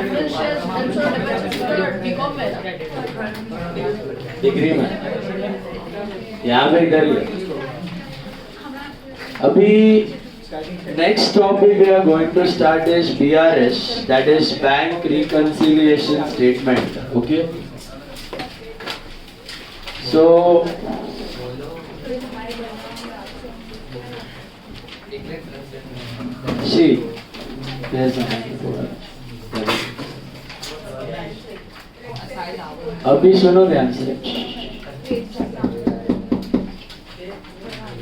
Preferential intro debentures BCom में ना degree में यहाँ पे इधर ही है। अभी next topic we are going to start is BRS, that is Bank Reconciliation Statement. Okay, so see there's a अभी सुनो ध्यान से।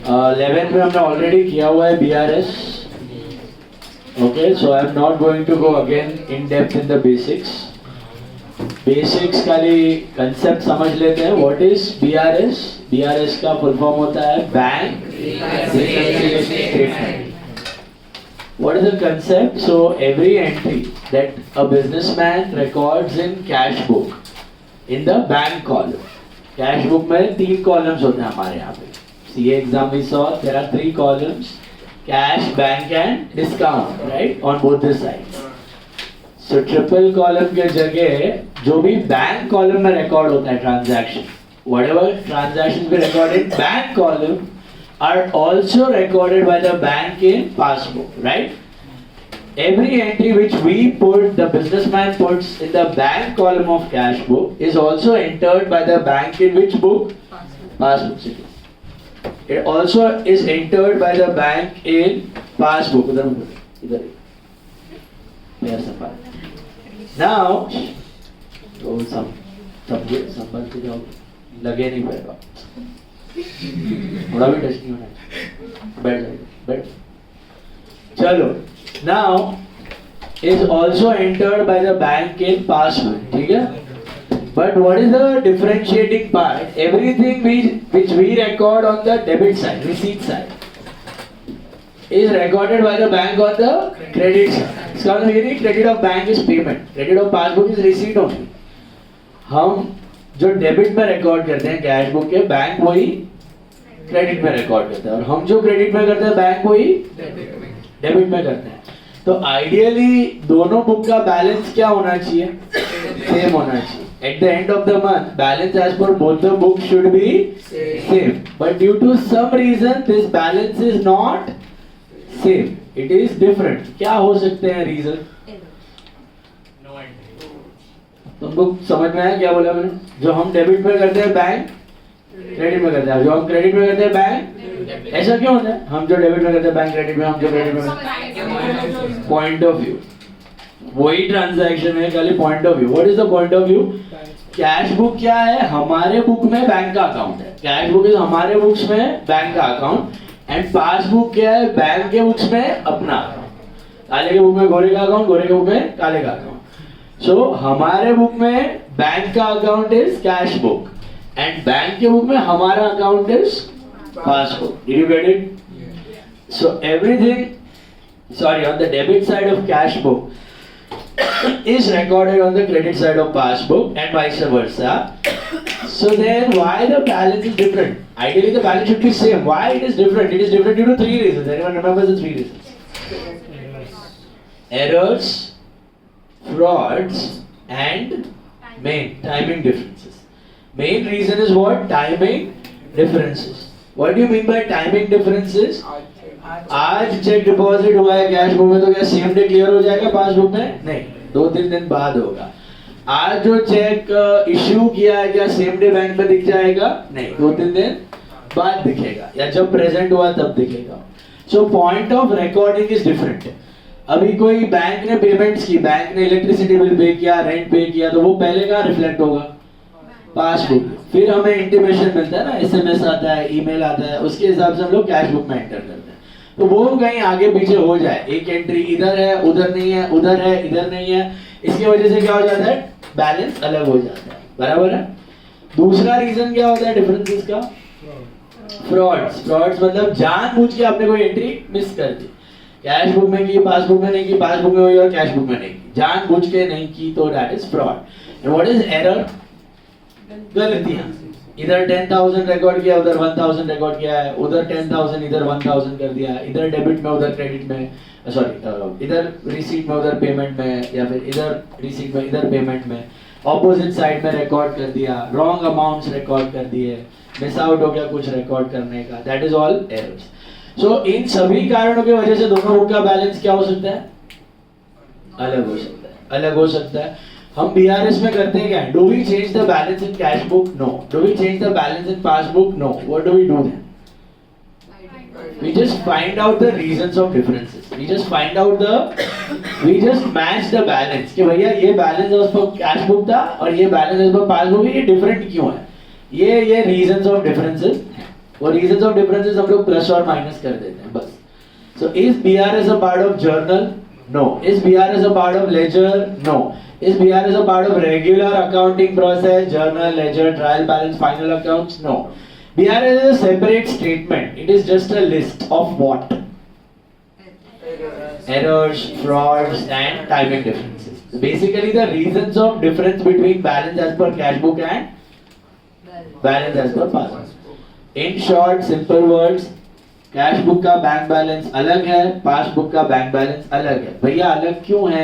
11 में हमने ऑलरेडी किया हुआ है BRS. Okay, so I am not going to go again in depth in the basics. Basics खाली concept समझ लेते हैं. What is BRS? BRS का full form होता है Bank Reconciliation Statement. What is the concept? So every entry that a businessman records in cash book in the bank column. Cash book में 3 columns होते हैं हमारे यहाँ पे. CA exam we saw there are 3 columns: cash, bank and discount, right, on both the sides. So triple column के जगह जो भी bank column में record होता है transaction, whatever transactions we record in bank column are also recorded by the bank in passbook, right? Every entry which we put, the businessman puts in the bank column of cash book is also entered by the bank in which book? Passbook. It also is entered by the bank in passbook. इधर now तो संभल के जाओ, लगे नहीं पड़ेगा, थोड़ा भी touch नहीं होना है, बैठ जाओ, बैठ। चलो, now is also entered by the bank in passbook, ठीक है? But what is the differentiating part? Everything which we record on the debit side, receipt side, is recorded by the bank on the credit side. इसका मतलब ये नहीं credit of bank is payment, credit of passbook is receipt only. हम जो debit में record करते हैं cash book के, बैंक वही क्रेडिट में रिकॉर्ड करते हैं, और हम जो क्रेडिट में करते हैं बैंक वही डेबिट में करते हैं। तो आइडियली दोनों बुक का बैलेंस क्या होना चाहिए? सेम होना चाहिए। At the end of the month, balance as per both the books should be same. But due to some reason, this balance is not same. It is different. क्या हो सकते हैं reason? तुमको समझ में आया क्या बोला मैंने? जो हम डेबिट में करते हैं बैंक क्रेडिट में करते हैं, जो हम क्रेडिट में करते हैं बैंक, ऐसा क्यों होता है? हम जो डेबिट में करते हैं बैंक क्रेडिट में, हम जो क्रेडिट में, पॉइंट ऑफ व्यू वही ट्रांजैक्शन है, खाली point of view. What is the point of view? Cash book क्या है? हमारे बुक में बैंक का अकाउंट है। कैश बुक इज हमारे बुक्स में बैंक का अकाउंट, एंड पासबुक क्या है? बैंक के बुक्स में अपना अकाउंट। काले के बुक में गोरे का अकाउंट, गोरे के बुक में काले का अकाउंट। सो हमारे बुक में बैंक का account is cash book, and bank के बुक में हमारा account is passbook. Did you get it? So everything, sorry, on the debit side of cash book is recorded on the credit side of passbook and vice versa. So then why the balance is different? Ideally the balance should be same. Why it is different? It is different due to 3 reasons. Anyone remembers the 3 reasons? Errors, frauds and timing differences. Main reason is what? Timing differences. What do you mean by timing differences? आज check deposit हुआ है cash book में, तो क्या same day clear हो जाएगा passbook में? नहीं, 2-3 दिन बाद होगा। आज जो चेक इश्यू किया है क्या सेम डे बैंक में दिख जाएगा? नहीं, 2-3 दिन बाद दिखेगा, या जब प्रेजेंट हुआ तब दिखेगा। So point of recording is different. अभी कोई बैंक ने पेमेंट्स की, बैंक ने इलेक्ट्रिसिटी बिल पे किया, रेंट पे किया, तो वो पहले कहाँ रिफ्लेक्ट होगा? पासबुक। फिर हमें इंटीमेशन मिलता है ना, SMS आता है, ईमेल आता है, उसके हिसाब से हम लोग कैश बुक में एंटर करते हैं। तो वो कहीं आगे पीछे हो जाए, एक एंट्री इधर है उधर नहीं है, उधर है इधर नहीं है, इसकी वजह से क्या हो जाता है? बैलेंस अलग हो जाता है। बराबर है? दूसरा रीजन क्या होता है डिफरेंसेस का? फ्रॉड्स। फ्रॉड्स मतलब जानबूझ के आपने कोई एंट्री मिस कर दी, कैश बुक में की, पासबुक में नहीं की, पासबुक में हुई और कैश बुक में नहीं की, जानबूझ के नहीं की, तो that is fraud. And what is error? गलतियां। इधर 10,000 रिकॉर्ड किया, उधर 1,000 रिकॉर्ड किया है, उधर 10,000 इधर 1,000 कर दिया, इधर डेबिट में उधर क्रेडिट में, सॉरी इधर रिसीट में उधर पेमेंट में, या फिर इधर रिसीट में इधर पेमेंट में, ऑपोजिट साइड में रिकॉर्ड कर दिया, रॉन्ग अमाउंट्स रिकॉर्ड कर दिए, मिस आउट हो गया कुछ रिकॉर्ड करने का, दैट इज ऑल एरर्स. सो इन सभी कारणों की वजह से दोनों बुक का बैलेंस क्या हो सकता है? अलग हो सकता है, अलग हो सकता है. हम बीआरएस में करते हैं क्या? Do we change the balance in cash book? No. Do we change the balance in passbook? No. What do we do then? We just find out the reasons of differences. We just match the balance कि भैया ये balance उस पर cash book था और ये balance उस पर पासबुक है, ये डिफरेंट क्यों है? ये reasons of differences हैं. वो reasons of differences हम लोग प्लस और माइनस कर देते हैं बस. So is BRS a part of journal? No. Is BRS a part of ledger? No. Is BRS a part of regular accounting process? Journal, ledger, trial balance, final accounts? No. BRS is a separate statement. It is just a list of what? Errors, frauds, and timing differences. So basically, the reasons of difference between balance as per cash book and balance as per passbook. In short, simple words, cash book का bank balance अलग है, passbook का bank balance अलग है. भैया अलग क्यों है?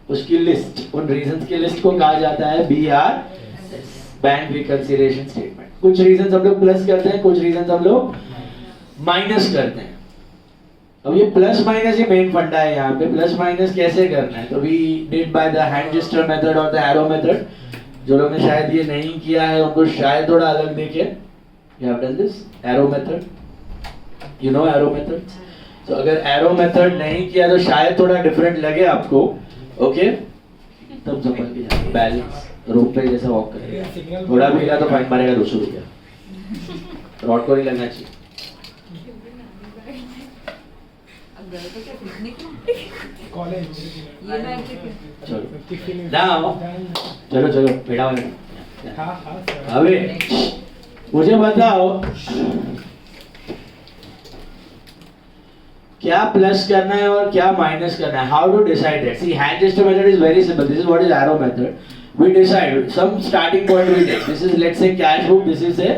उसकी लिस्ट, उन रीजंस की लिस्ट को कहा जाता है BRS, बैंक रिकंसिलिएशन स्टेटमेंट. कुछ रीजंस हम लोग प्लस करते हैं, कुछ रीजंस हम लोग माइनस करते हैं. अब ये प्लस माइनस ही मेन फंडा है यहाँ पे. प्लस माइनस कैसे करना है? तो we did by the hand gesture method और द एरो मेथड. जो लोगों ने शायद ये नहीं किया है उनको शायद थोड़ा अलग देखे. You have done this arrow method. You know arrow methods? So अगर arrow method नहीं किया तो शायद थोड़ा different लगे आपको, okay? तब संभल के जाए. बैलेंस रोप पे जैसा वॉक करेगा. थोड़ा भी हिला तो फाइन मारेगा 200 रुपया. रॉड को नहीं लगना चाहिए. चलो चलो पेड़ा वाले. अबे मुझे बताओ क्या प्लस करना है और क्या माइनस करना है? How to decide that? See hand gesture method is very simple. This is what is arrow method. We decide some starting point we take. This is let's say cash book, this is a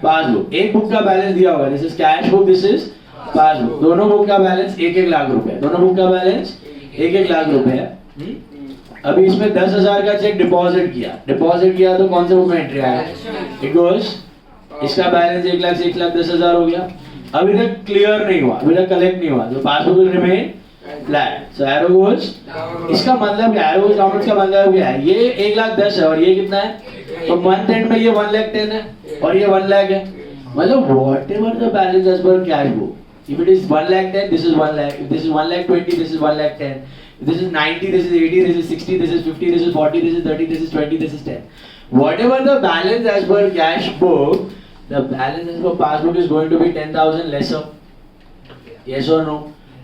passbook. एक book का balance दिया होगा, this is cash book, this is passbook. दोनों book का balance 1-1 lakh रुपए. दोनों book का balance 1-1 lakh रुपए है. अभी इसमें 10,000 का चेक डिपॉजिट किया तो कौन से बुक में एंट्री आया? It goes. इसका बैलेंस 1 लाख से 1,10,000 हो गया. अभी तक क्लियर नहीं हुआ, अभी तक कलेक्ट नहीं हुआ, तो passbook will remain flat. So arrow goes. इसका मतलब क्या है? एरो गोज अमाउंट का मतलब क्या है? ये 1,10,000 है और ये कितना है? तो मंथ एंड में ये 1,10,000 है और ये 1 लाख है. मतलब whatever the balance as per cash book, if it is 1,10,000 this is 1 lakh, if this is 1,20,000 this is 1,10,000, if this is 90 this is 80 this is 60 this is 50 this is 40 this is 30 this is 20 this is 10. Whatever the balance as per cash book, the balance as per passbook is going to be 10,000 lesser. Yes or no?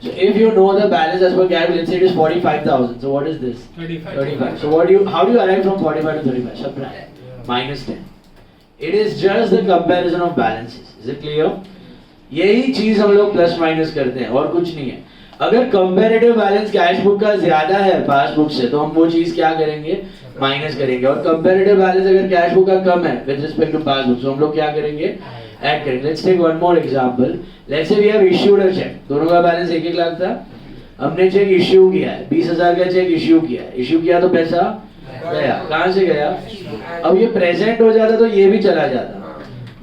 So if you know the balance as per cash book, let's say it is 45,000. So what is this? 35. So how do you arrive from 45 to 35? Subtract. Minus 10. It is just the comparison of balances. Is it clear? यही चीज हम लोग plus minus करते हैं और कुछ नहीं है. अगर कंपैरेटिव बैलेंस कैश बुक का ज्यादा है पासबुक से तो हम वो चीज क्या करेंगे? माइनस करेंगे. और कंपैरेटिव बैलेंस अगर कैश बुक का कम है विद रिस्पेक्ट टू पासबुक तो हम लोग क्या करेंगे? ऐड करेंगे. Let's take one more example. Let's say we have issued a cheque. दोनों का बैलेंस 1-1 लाख था. हमने चेक इश्यू किया है, 20,000 का चेक इश्यू किया है. इश्यू किया तो पैसा गया. कहां से गया? अब ये प्रेजेंट हो जाता तो ये भी चला जाता,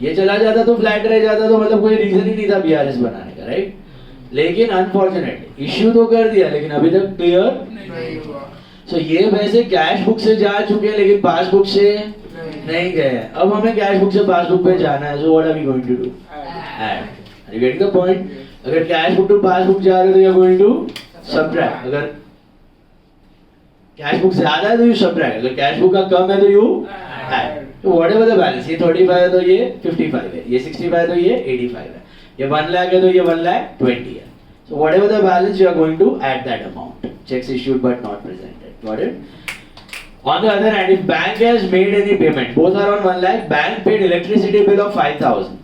ये चला जाता तो फ्लैट रह जाता, तो मतलब कोई रीजन ही नहीं था बीआरएस बनाने का, राइट? लेकिन अनफॉर्चुनेट इश्यू तो कर दिया लेकिन अभी तक क्लियर नहीं हुआ. सो ये वैसे कैश बुक से जा चुके हैं लेकिन पासबुक से नहीं गए. अब हमें कैश बुक से पासबुक पे जाना है. So what are we going to do? Add. Are you getting the point? अगर कैश बुक टू पासबुक जा रहे हो तो you are going to subtract. अगर कैश बुक ज्यादा है तो यू सबट्रैक्ट. अगर कैश बुक का कम है तो यू ऐड. तो व्हाटएवर द बैलेंस, ये 35 है तो ये 55 है, ये 65 है तो ये 85 है, ये 1 लाख है तो ये 1,20,000 है. So whatever the balance you are going to add that amount. Checks issued but not presented. Got it? On the other hand, if bank has made any payment, both are on 1 lakh, bank paid electricity bill of 5,000.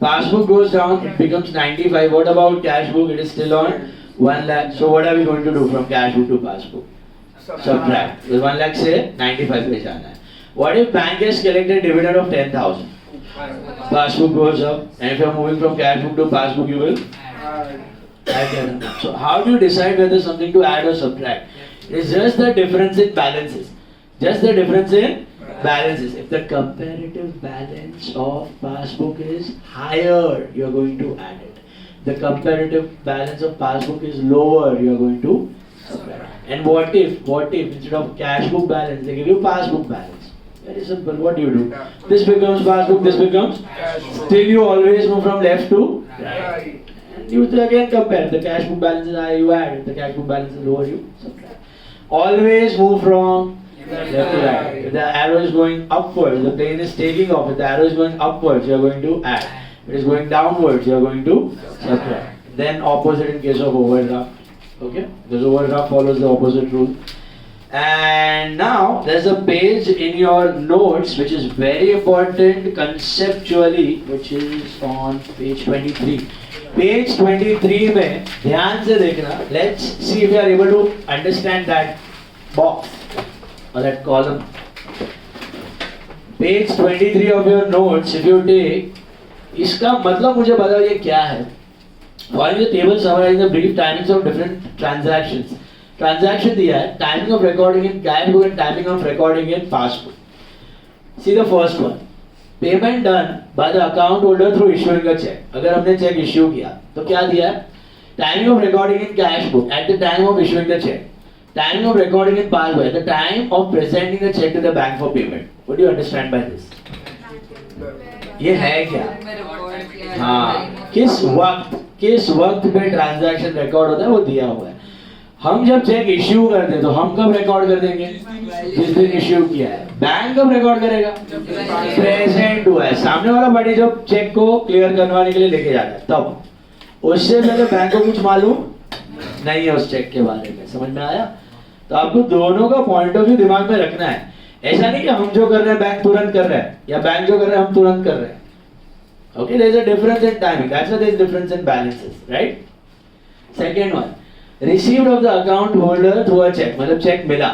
Passbook goes down, it becomes 95. What about cash book? It is still on 1 lakh. So what are we going to do from cash book to passbook? Subtract. 1 lakh से 95 पे जाना है. What if bank has collected dividend of 10,000? Passbook goes up, and if you are moving from cash book to passbook, you will add that amount. So how do you decide whether something to add or subtract? It's just the difference in balances. Just the difference in balances. If the comparative balance of passbook is higher, you are going to add it. The comparative balance of passbook is lower, you are going to subtract. And what if instead of cash book balance, they give you passbook balance? Very simple. What do you do? This becomes passbook, this becomes still you always move from left to right. And you again compare. The cash book balance is high, you add. If the cash book balance is lower, you subtract. Always move from left to right. If the arrow is going upwards, the plane is taking off. If the arrow is going upwards, you are going to add. If it is going downwards, you are going to subtract. Then opposite in case of overdraft. Okay? Because overdraft follows the opposite rule. And now there's a page in your notes which is very important conceptually, which is on page 23. Page 23 में ध्यान से देखना. Let's see if you are able to understand that box or that column. Page 23 of your notes, if you take, इसका मतलब मुझे बताओ ये क्या है? Following the table summarizing the brief timings of different transactions. Transaction दिया है, timing of recording in cash book and timing of recording in passbook. See the first one. Payment done by the account holder through issuing a check. अगर हमने check issue किया, तो क्या दिया है? Timing of recording in cash book at the time of issuing the check. Timing of recording in passbook at the time of presenting the check to the bank for payment. What do you understand by this? ये है क्या? हाँ, किस वक्त पे transaction record होता है वो दिया हुआ है. हम जब चेक इश्यू करते हैं तो हम कब रिकॉर्ड कर देंगे? जिस दिन इश्यू किया है. बैंक कब रिकॉर्ड करेगा? प्रेजेंट हुआ है. सामने वाला पार्टी जब चेक को क्लियर करवाने के लिए लेके जाता है तब. उससे पहले बैंक को कुछ मालूम नहीं है उस चेक के बारे में. समझ में आया? तो आपको दोनों का पॉइंट ऑफ व्यू दिमाग में रखना है. ऐसा नहीं कि हम जो कर रहे हैं बैंक तुरंत कर रहे हैं या बैंक जो कर रहे हैं हम तुरंत कर रहे हैं. Okay, there is a difference in timing. That's why there is difference in balances, right? Second one, received of the account holder through a check. मतलब check मिला.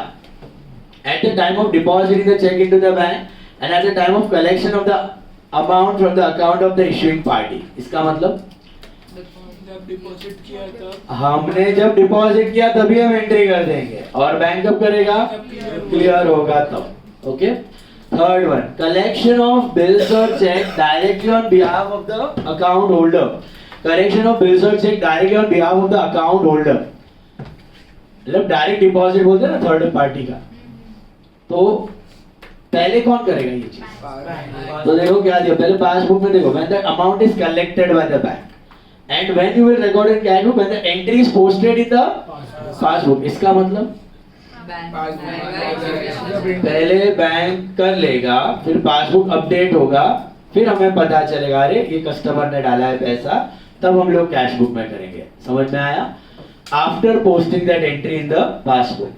At the time of depositing the check into the bank and at the time of collection of the amount from the account of the issuing party. इसका मतलब जब deposit किया तब हमने जब deposit किया तभी हम एंट्री कर देंगे और बैंक कब करेगा? क्लियर होगा तब. Okay? Third one, collection of bills or check directly on behalf of the account holder. Collection of bills or check directly on behalf of the account holder. मतलब डायरेक्ट डिपॉजिट बोलते हैं ना third party का. तो पहले कौन करेगा ये चीज? तो देखो क्या दिया पहले पासबुक में. देखो when the amount is collected by the bank and when you will record in cash book when the entry is posted in the passbook. इसका मतलब पहले बैंक कर लेगा, फिर पासबुक अपडेट होगा, फिर हमें पता चलेगा अरे ये कस्टमर ने डाला है पैसा, तब हम लोग कैश बुक में करेंगे. समझ में आया? After posting that entry in the passbook.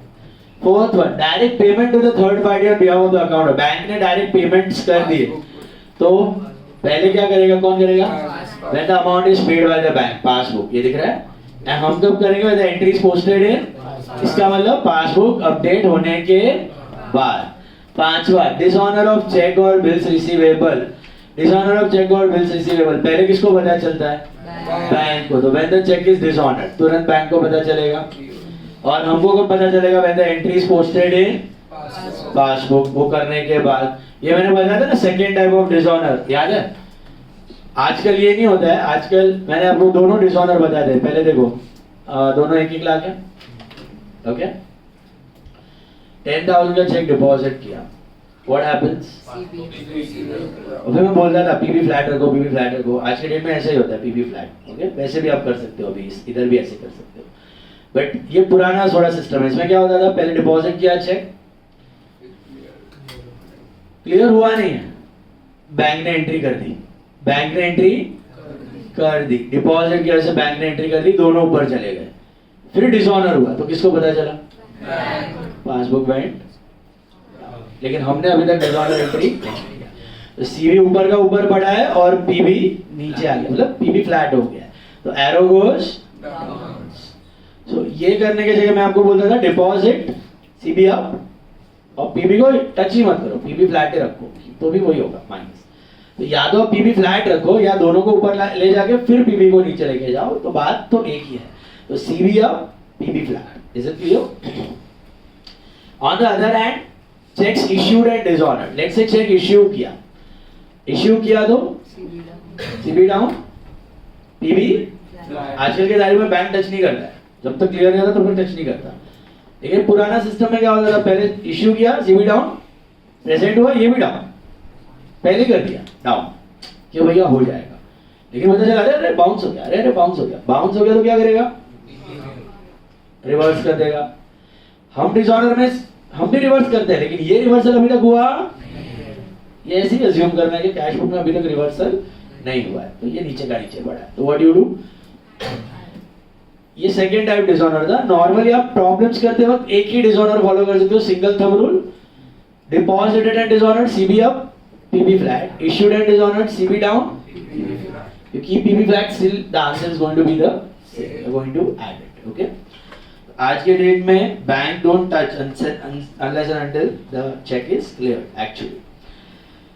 Fourth one, direct payment to the third party on behalf of the account. Bank ने डायरेक्ट पेमेंट्स कर दिए तो पहले क्या करेगा? कौन करेगा? When the amount is paid by the bank. Passbook ये दिख रहा है. हम कब करेंगे? When the entry is posted in. इसका मतलब पासबुक अपडेट होने के बाद. पांचवा, डिसऑनर ऑफ चेक और bills receivable. Dishonour of cheque और बिल्स रिसीवेबल पहले किसको पता चलता है? बैंक को. तो when the cheque is dishonoured तुरंत बैंक को पता चलेगा. और हमको कब पता चलेगा? When the entry is posted in passbook. वो करने के बाद ये मैंने बताया था ना सेकंड टाइप ऑफ डिसऑनर. याद है? आजकल ये नहीं होता है. आजकल मैंने आपको दोनों डिसऑनर बताए थे. पहले देखो दोनों एक लाख है. ओके 10,000 का चेक डिपॉजिट किया. What happens? फिर मैं बोल रहा था पीबी फ्लैट रखो, पीबी फ्लैट रखो. आज के डेट में ऐसे ही होता है पीबी फ्लैट. ओके वैसे भी आप कर सकते हो, अभी इधर भी ऐसे कर सकते हो. बट ये पुराना थोड़ा सिस्टम है. इसमें क्या होता था? पहले डिपॉजिट किया चेक, क्लियर हुआ नहीं है, बैंक ने एंट्री कर दी. बैंक ने एंट्री कर दी, डिपॉजिट की वजह से बैंक ने एंट्री कर दी, दोनों ऊपर चले गए. फिर डिसऑनर हुआ तो किसको पता चला? Passbook bank. लेकिन हमने अभी तक डिसऑनर एंट्री नहीं किया. तो सीवी ऊपर का ऊपर पड़ा है और पीबी नीचे आ गया, मतलब पीबी फ्लैट हो गया. तो एरो गोस डाउन. सो ये करने की जगह मैं आपको बोलता था डिपॉजिट सीबी अप, और पीबी को टच ही मत करो, पीबी फ्लैट ही रखो, तो भी वही होगा माइनस। तो या तो पीबी फ्लैट रखो या दोनों को ऊपर ले जाके फिर पीबी को नीचे लेके जाओ, तो बात तो एक ही है। तो CB up, PB flat. Is it clear? On the other hand, cheques issued and disordered. Let's say cheque issue किया तो सीबी डाउन, पीबी। आजकल के तारीख में बैंक टच नहीं करता है, जब तक क्लियर नहीं होता तो फिर टच नहीं करता। लेकिन पुराना सिस्टम में क्या होता था, पहले इश्यू किया, सीबी डाउन, प्रेजेंट हुआ, ये भी डाउन, पहले कर दिया डाउन कि भैया हो जाएगा। लेकिन पता चला अरे बाउंस हो गया, अरे बाउंस हो गया। बाउंस हो गया तो क्या करेगा? रिवर्स कर देगा। हम डिसऑर्डर में हम भी रिवर्स करते हैं, लेकिन ये रिवर्सल अभी तक हुआ, ये ऐसे ही अज्यूम करना है कि कैश बुक में अभी तक रिवर्सल नहीं हुआ है, तो ये नीचे का नीचे बढ़ा है। तो व्हाट यू डू, ये सेकंड टाइप डिसऑर्डर था। नॉर्मली आप प्रॉब्लम्स करते वक्त एक ही डिसऑर्डर फॉलो कर सकते हो, single thumb rule. Deposited and disorder, CB up, PB flat. Issued and disorder, CB down. You keep PB flat, still the answer is going to be the same. You're going to add it. Okay. आज के date में bank don't touch unless and until the check is cleared. Actually,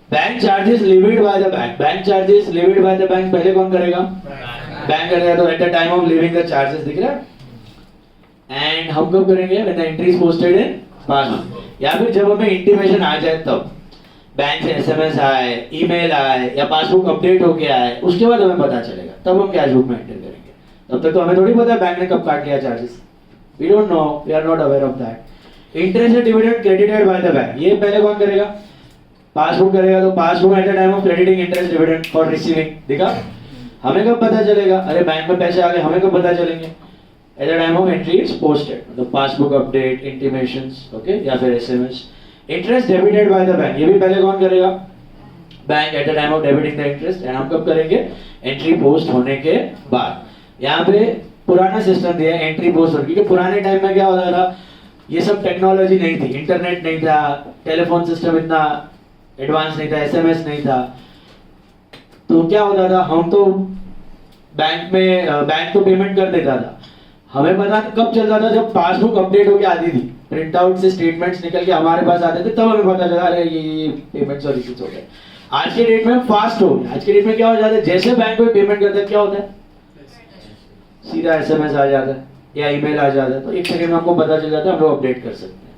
bank charges levied bye the bank. Bank charges levied bye the bank पहले कौन करेगा? Bank करेगा। तो eight the time of living the charges दिख रहा है। And हम कब करेंगे? when the entry is posted in passbook, या फिर जब हमें इंटीमेशन आ जाए तब, बैंक से एसएमएस आए, ईमेल आए या पासबुक अपडेट होके आए, उसके बाद हमें पता चलेगा, तब हम कैश बुक में एंटर करेंगे। तब तक तो हमें थोड़ी पता है बैंक ने कब काट लिया charges, we don't know, we are not aware of that. Interest dividend credited by the bank, ये पहले कौन करेगा? पासबुक करेगा। तो passbook at the time of crediting interest dividend for receiving, देखा? हमें कब पता चलेगा? अरे बैंक में पैसे आ गए, हमें कब पता चलेंगे? Eight the time of entry is posted, मतलब पासबुक अपडेट, इंटीमेशंस, ओके, या फिर SMS. Interest debited bye the bank, ये भी पहले कौन करेगा? Bank at the time of debiting the interest. And हम कब करेंगे? एंट्री पोस्ट होने के बाद। यहाँ पे पुराना सिस्टम दिया है एंट्री पोस्ट होने, क्योंकि पुराने टाइम में क्या होता था, ये सब टेक्नोलॉजी नहीं थी, इंटरनेट नहीं था, टेलीफोन सिस्टम इतना एडवांस नहीं था, एसएमएस नहीं था। तो क्या होता था, हम तो बैंक तो पेमेंट कर देता था। हमें पता कब चलता था? जब पासबुक अपडेट होके आती थी, प्रिंट आउट से स्टेटमेंट्स निकल के हमारे पास आते थे, तब हमें पता चला अरे ये पेमेंट्स और रिसीट्स हो गए। आज के डेट में फास्ट हो गया। आज के डेट में क्या हो जाता है, जैसे बैंक कोई पेमेंट करता है क्या होता है, सीधा एसएमएस आ जाता है या ईमेल आ जाता है, तो एक सेकंड में हमको पता चल जाता है, हम लोग अपडेट कर सकते हैं।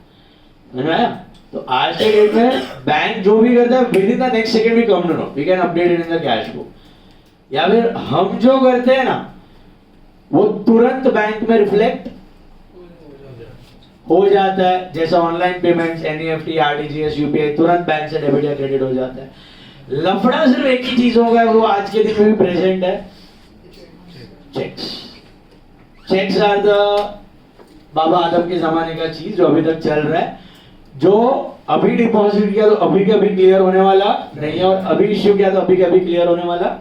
समझ में आया? तो आज के डेट में बैंक जो भी करता है within the next second we come to know, we can update it in the cash book. या फिर हम जो करते हैं ना, वो तुरंत बैंक में रिफ्लेक्ट हो जाता है। जैसा online payments, NEFT, RTGS, UPI, तुरंत बैंक से डेबिट या क्रेडिट हो जाता है। लफड़ा सिर्फ एक ही चीज होगा, वो आज के दिन में भी प्रेजेंट है, चेक्स। चेक्स आर द बाबा आदम के जमाने का चीज जो अभी तक चल रहा है, जो अभी डिपॉजिट किया तो अभी के अभी क्लियर होने वाला नहीं है, और अभी इश्यू किया तो अभी के अभी क्लियर होने वाला।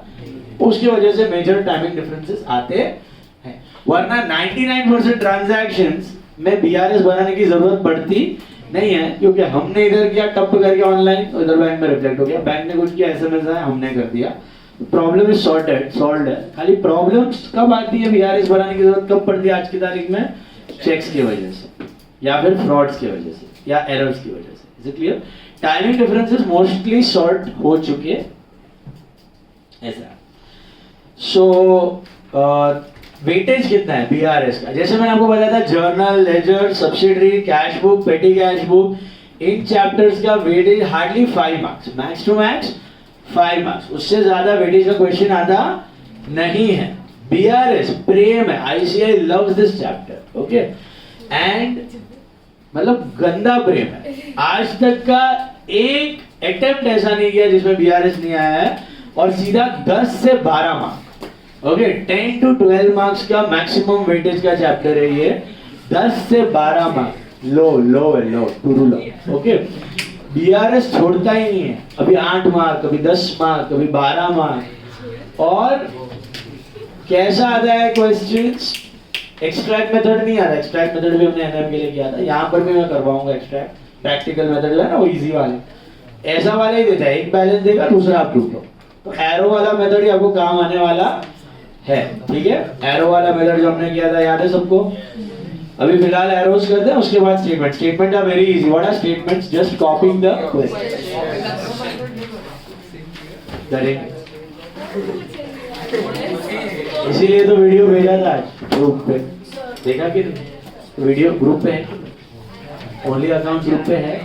उसकी वजह से मेजर टाइमिंग डिफरेंसेस आते हैं, वरना 99% ट्रांजैक्शंस में बीआरएस बनाने की जरूरत पड़ती नहीं है, क्योंकि हमने इधर किया टप करके ऑनलाइन, तो इधर बैंक में रिफ्लेक्ट हो गया। बैंक ने कुछ किया, एसएमएस आया, हमने कर दिया, प्रॉब्लम इज सॉल्व्ड है। खाली प्रॉब्लम्स कब आती है, बीआरएस बनाने की जरूरत कब पड़ती है आज की तारीख में? चेक्स की वजह से, या फिर फ्रॉड्स की वजह से, या एरर्स की वजह से। Is it clear? Timing differences mostly sort हो चुके ऐसा। सो वेटेज कितना है बीआरएस का? जैसे मैंने आपको बताया था, journal, ledger, subsidiary, cash book, petty cash book, इन चैप्टर्स का weightage hardly 5 marks, max to max 5 marks. उससे ज्यादा वेटेज का क्वेश्चन आता नहीं है। बीआरएस प्रेम है, ICI loves this chapter, okay, and मतलब गंदा प्रेम है। आज तक का एक अटेम्प्ट ऐसा नहीं किया जिसमें बीआरएस नहीं आया है, और सीधा 10 से 12 मार्क्स, ओके, 10 to 12 मार्क्स का मैक्सिमम वेटेज का चैप्टर है ये। 10 से 12 मार्क्स, लो टू लो, ओके। बीआरएस छोड़ता ही नहीं है, अभी 8 मार्क, कभी 10 मार्क, कभी 12 मार्क। और कैसा आता है क्वेश्चंस? एक्सट्रैक्ट मेथड नहीं आता, एक्सट्रैक्ट मेथड भी हमने एनएम के लिए किया था, यहाँ पर भी मैं करवाऊंगा एक्सट्रैक्ट। प्रैक्टिकल मेथड जो है ना, वो इजी वाले, ऐसा वाला ही देता है, एक बैलेंस देगा, दूसरा आप प्रूव करो। तो एरो वाला मेथड ही आपको काम आने वाला है, ठीक है? एरो वाला मेथड जो हमने किया था, याद है सबको? अभी फिलहाल एरोज करते हैं, उसके बाद statement. Statement are very easy. What are statements? Just copying the करेंगे. इसीलिए तो वीडियो भेजा था आज ग्रुप पे. देखा कि वीडियो ग्रुप पे है, ओनली अकाउंट ग्रुप पे है.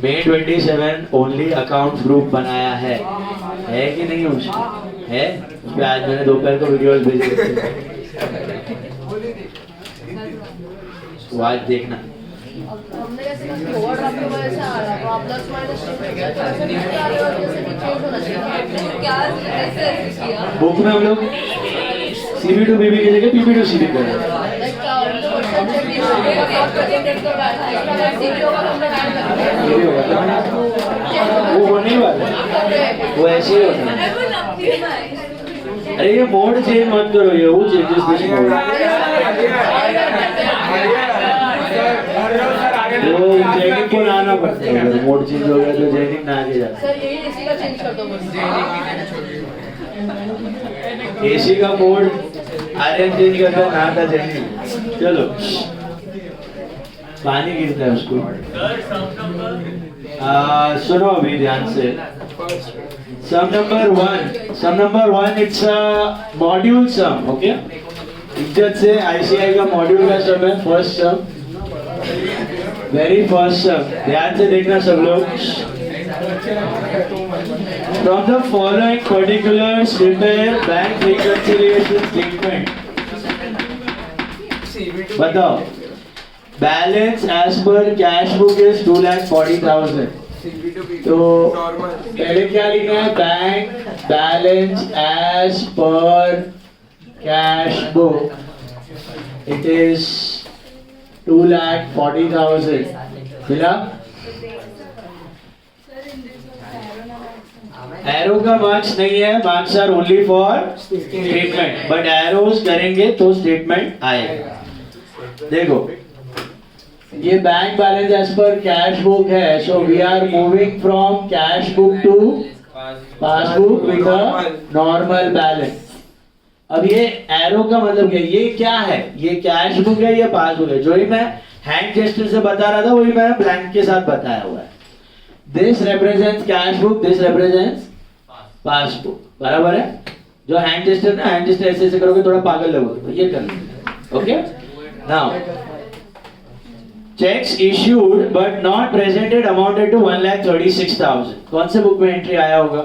May 27 ओनली अकाउंट ग्रुप बनाया है कि नहीं? उसमें है. उसमें आज मैंने दोपहर को वीडियोस भेजे थे, तो आज देखना. हमने कैसे कहा कि ओवरड्राफ्ट में ऐसा आ रहा है, तो आप प्लस माइनस चेंज कर सकते हैं. जैसे नीचे आ रहे हो और जैसे नीचे चेंज होना चाहिए. क्या कैसे किया? बुक में हम लोग CB to BB की जगह PB to CB कर रहे हैं. लाइक जो वर्षन जब भी होगा नॉट प्रेजेंटेड तो बैठ है. अगर सीबी होगा तो हम लोग ऐड करेंगे. ये भी होगा, वो होने ही वाला है, वो ऐसे ही होता है. अरे ये मोड चेंज मत करो, ये वो चेंजेस नहीं होगा. वो जैनिक को लाना पड़ता है. अगर मोड चेंज हो गया तो जैनिक ना आगे जाता. सर यही इसी का चेंज कर दो बस. एसी का मोड आर्यन चेंज करता है, ना था जैनिक. चलो, पानी गिरता है उसको. सुनो अभी ध्यान से. Sum number one it's a module sum. Okay, इज्जत से ICI का मॉड्यूल का सम है. First sum, very first sum. ध्यान से देखना सब लोग. From the following particulars, prepare bank reconciliation statement. बताओ. Balance as per cash book is 2,40,000. तो पहले क्या लिखना है? Bank balance as per cash book it is 2,40,000. फिर एरो का मार्क्स नहीं है, marks are only for statement. But arrows करेंगे तो स्टेटमेंट आएगा. देखो, ये bank balance as per cash book है. So we are moving from cash book to passbook with a normal balance. अब ये एरो का मतलब क्या? ये क्या है? ये कैश बुक है, ये पासबुक है. जो ही मैं हैंड जेस्चर से बता रहा था वही मैं ब्लैंक के साथ बताया हुआ है. This represents cash book, this represents passbook. बराबर है? जो हैंड जेस्चर ना, हैंड जेस्चर ऐसे ऐसे करोगे थोड़ा पागल लगोगे, तो ये करना. Okay, now checks issued but not presented amounted to 1,36,000. कौन से बुक में एंट्री आया होगा?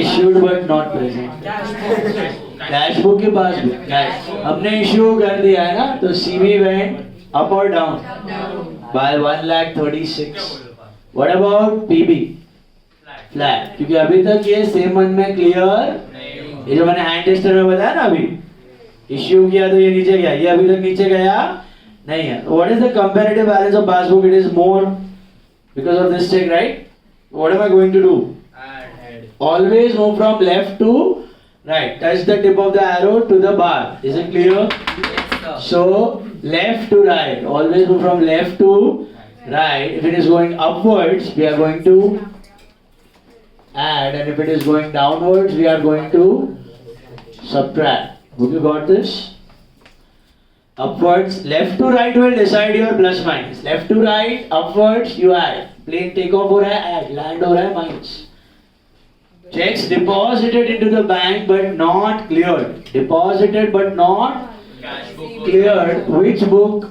Issued but not present. Cash book के पास हमने इश्यू कर दिया है ना, तो CB went up or down by 1,36,000. What about PB? Flat. क्योंकि अभी तक ये सेम मंथ में क्लियर, ये जो मैंने हैंड टेस्टर में बताया ना, अभी इश्यू किया तो ये नीचे गया, ये अभी तक नीचे गया नहीं है. What is the comparative balance of passbook? It is more because of this cheque, right? What am I going to do? Always move from left to right. Touch the tip of the arrow to the bar. Is it clear? So left to right, always move from left to right. If it is going upwards we are going to add, and if it is going downwards we are going to subtract. Have you got this? Upwards, left to right will decide your plus minus. Left to right, upwards you add. Plane take off हो रहा है, add. Land हो रहा है, minus. Checks deposited into the bank but not cleared. Deposited but not cleared. Which book?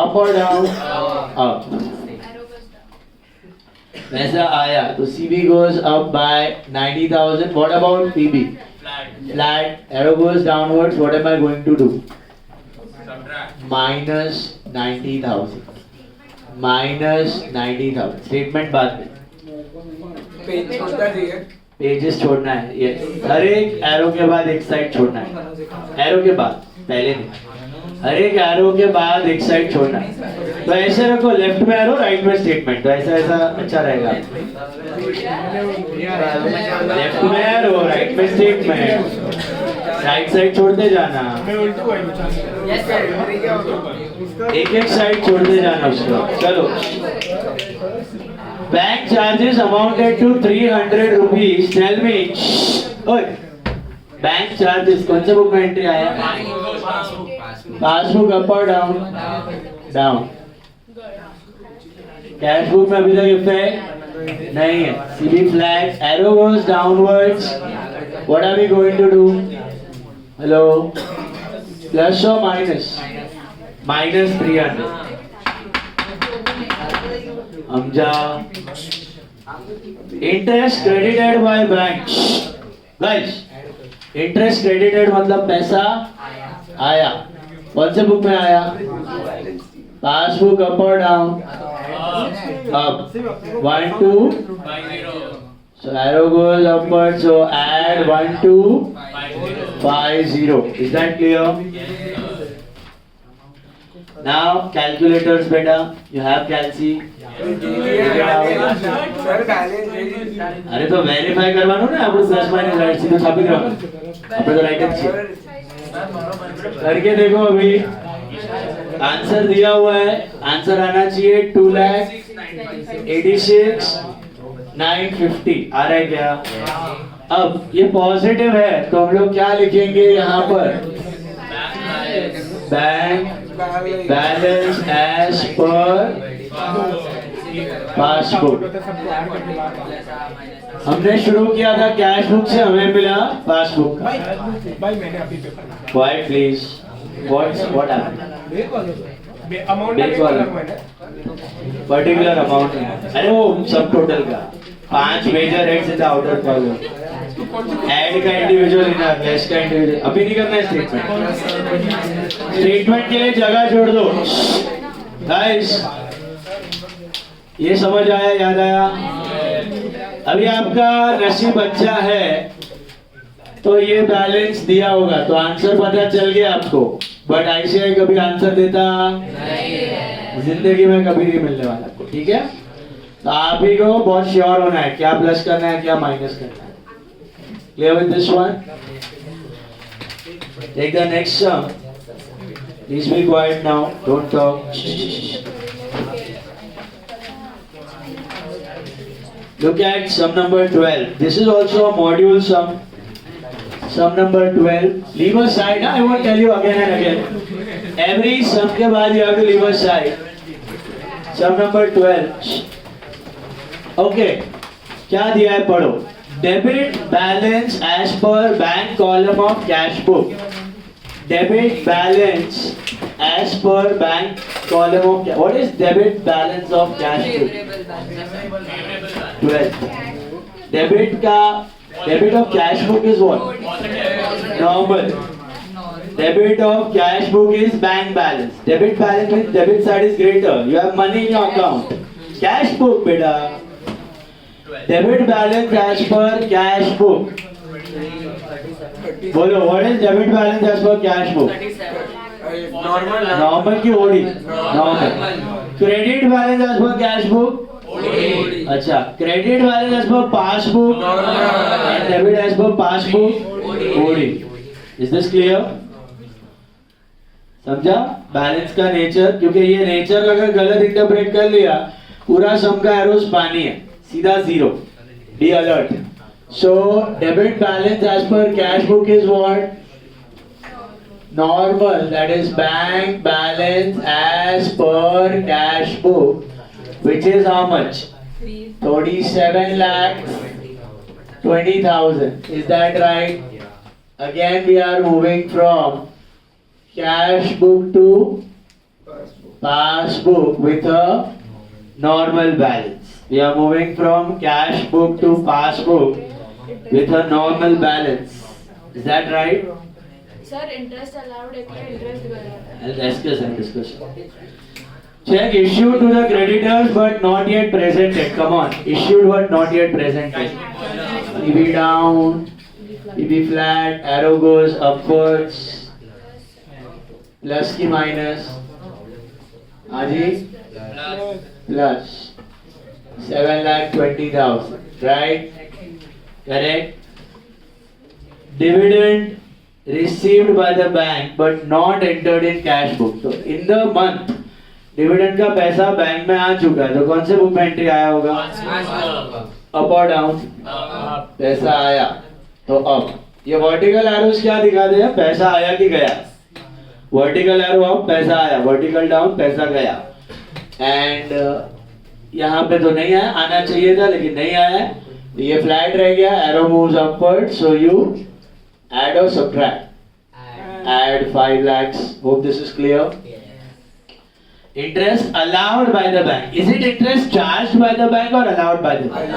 Up or down? Up. वैसा आया तो CB goes up by 90,000. What about PB? Flat. Arrow goes downwards. What am I going to do? Subtract. Minus 90,000. Minus 90,000. Statement बाद में. Pages छोड़ना है. ये हर एक arrow के बाद एक साइड छोड़ना है. एरो के बाद, पहले नहीं. हर एक एरो के बाद एक साइड छोड़ना है. तो ऐसे रखो, लेफ्ट में एरो, राइट में स्टेटमेंट. तो ऐसा ऐसा अच्छा रहेगा. लेफ्ट में एरो, राइट में स्टेटमेंट. राइट साइड छोड़ते जाना, एक एक साइड छोड़ते जाना उसको. चलो Bank charges amounted to 300 rupees. Tell me. ओए, बैंक चार्जेस कौन से बुक में एंट्री आया? पासबुक अप और डाउन? डाउन. कैश बुक में अभी तक इफेक्ट नहीं है. CB flag, arrow goes downwards. What are we going to do? Hello? Plus or minus? Minus 300. Amja. Interest credited by bank. Guys, interest credited मतलब पैसा आया. कौन से बुक में आया? पासबुक अप और down? Up. 1 2. So arrow goes upward. So add 1 2 5 0. Is that clear? Now calculators beta. You have calci. अरे तो वेरीफाई करवानो ना આપણે પ્લસ માઈનસ રાઈટ સીધું છાપી દેવાનું આપણે તો રાઈટ જ છે करके देखो अभी आंसर दिया हुआ है आंसर आना चाहिए 2,86,950 आ रहा है क्या अब ये पॉजिटिव है तो हम लोग क्या लिखेंगे यहाँ पर bank balance as per passbook हमने शुरू किया था कैश बुक से हमें मिला पासबुक भाई मैंने अभी paper quiet please what happened amount particular amount अरे वो सब टोटल का 5 major heads in the outer column add का इंडिविजुअल इनर लेस का इंडिविजुअल अभी नहीं करना है स्टेटमेंट के लिए जगह छोड़ दो गाइस ये समझ आया याद आया अभी आपका नसीब अच्छा है तो ये बैलेंस दिया होगा तो आंसर पता चल गया आपको बट ICI कभी आंसर देता नहीं है जिंदगी में कभी नहीं मिलने वाला आपको ठीक है तो आप ही को बहुत श्योर होना है क्या प्लस करना है क्या माइनस करना है clear with this one take the next sum please be quiet now don't talk Look at sum number 12. This is also a module sum. Sum number 12. Leave aside. I won't tell you again and again. Every sum के बाद you have to leave aside. Sum number 12. Okay. क्या दिया है पढ़ो. Debit balance as per bank column of cash book. Debit balance as per bank column of what is debit balance of cash book? 12. Debit of cash book is what? Normal. Debit of cash book is bank balance. Debit balance means debit side is greater. You have money in your account. Cash book, beta. Debit balance as per cash book. बोलो what is debit balance as per cash book? Normal की OD. Normal. Credit balance as per cash book. अच्छा credit balance as per passbook and debit as per passbook OD is this clear समझा balance का nature क्योंकि ये nature अगर गलत interpret कर लिया पूरा सम का एरोस पानी है सीधा zero be alert so debit balance as per cash book is what normal that is bank balance as per cash book which is how much 37,20,000 is that right again we are moving from cash book to passbook with a normal balance we are moving from cash book to passbook with a normal balance is that right sir interest allowed એટલે interest ભરવાનો I'll discuss check issued to the creditors but not yet presented come on issued but not yet presented EB down EB flat arrow goes upwards plus की minus आजी plus 7,20,000 right correct dividend received by the bank but not entered in cash book so in the month dividend का पैसा bank में आ चुका है, तो कौन से बुक में एंट्री आया होगा? अप और डाउन? पैसा आया तो अप। ये वर्टिकल एरोस क्या दिखाते हैं? पैसा आया कि गया। वर्टिकल एरो अप, पैसा आया, वर्टिकल डाउन, पैसा गया। एंड यहाँ पे तो नहीं आया, आना चाहिए था लेकिन नहीं आया है, तो ये फ्लैट रह गया। Arrow moves upward, so you add or subtract? Add 5 lakhs. Hope this is clear. Interest allowed by the bank. Is it interest charged by the bank or allowed by the bank?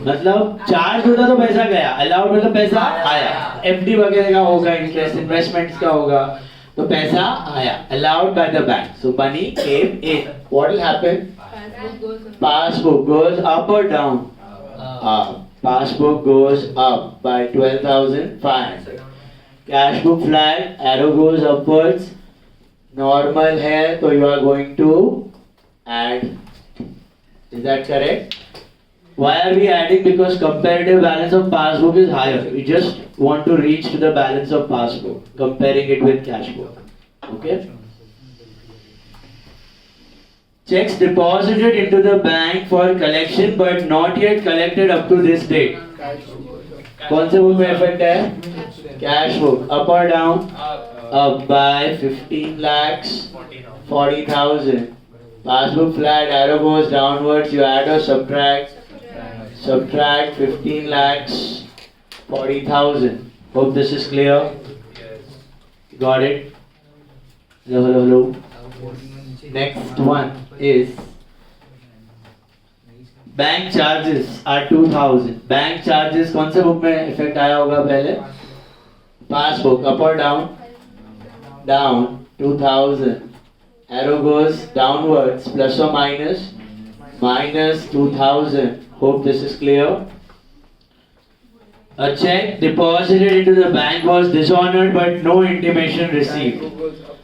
मतलब charge होता तो पैसा गया, allowed मतलब पैसा आया। FD वगैरह का होगा, इंटरेस्ट इन्वेस्टमेंट्स का होगा, तो पैसा आया, allowed by the bank. So money came in. What will happen? Passbook goes up or down? Up. Passbook goes up by 12,500. Cash book flat, arrow goes upwards. Normal है तो you are going to add. Is that correct? Why are we adding? Because comparative balance of passbook is higher. We just want to reach to the balance of passbook, comparing it with cash book. Okay? Checks deposited into the bank for collection but not yet collected up to this date. कौन से book में effect है? Cash book. Up और down? Up by 15 lakhs 40,000. Passbook flat, arrow goes downwards, you add or subtract? Subtract 15 lakhs 40,000. Hope this is clear. Got it? Hello. Next one is bank charges are 2000. Bank charges कौन से book में effect आया होगा पहले? Passbook. Up और down? Down 2000. Arrow goes downwards, plus और minus? Minus 2000. Hope this is clear. A check deposited into the bank was dishonored but no intimation received.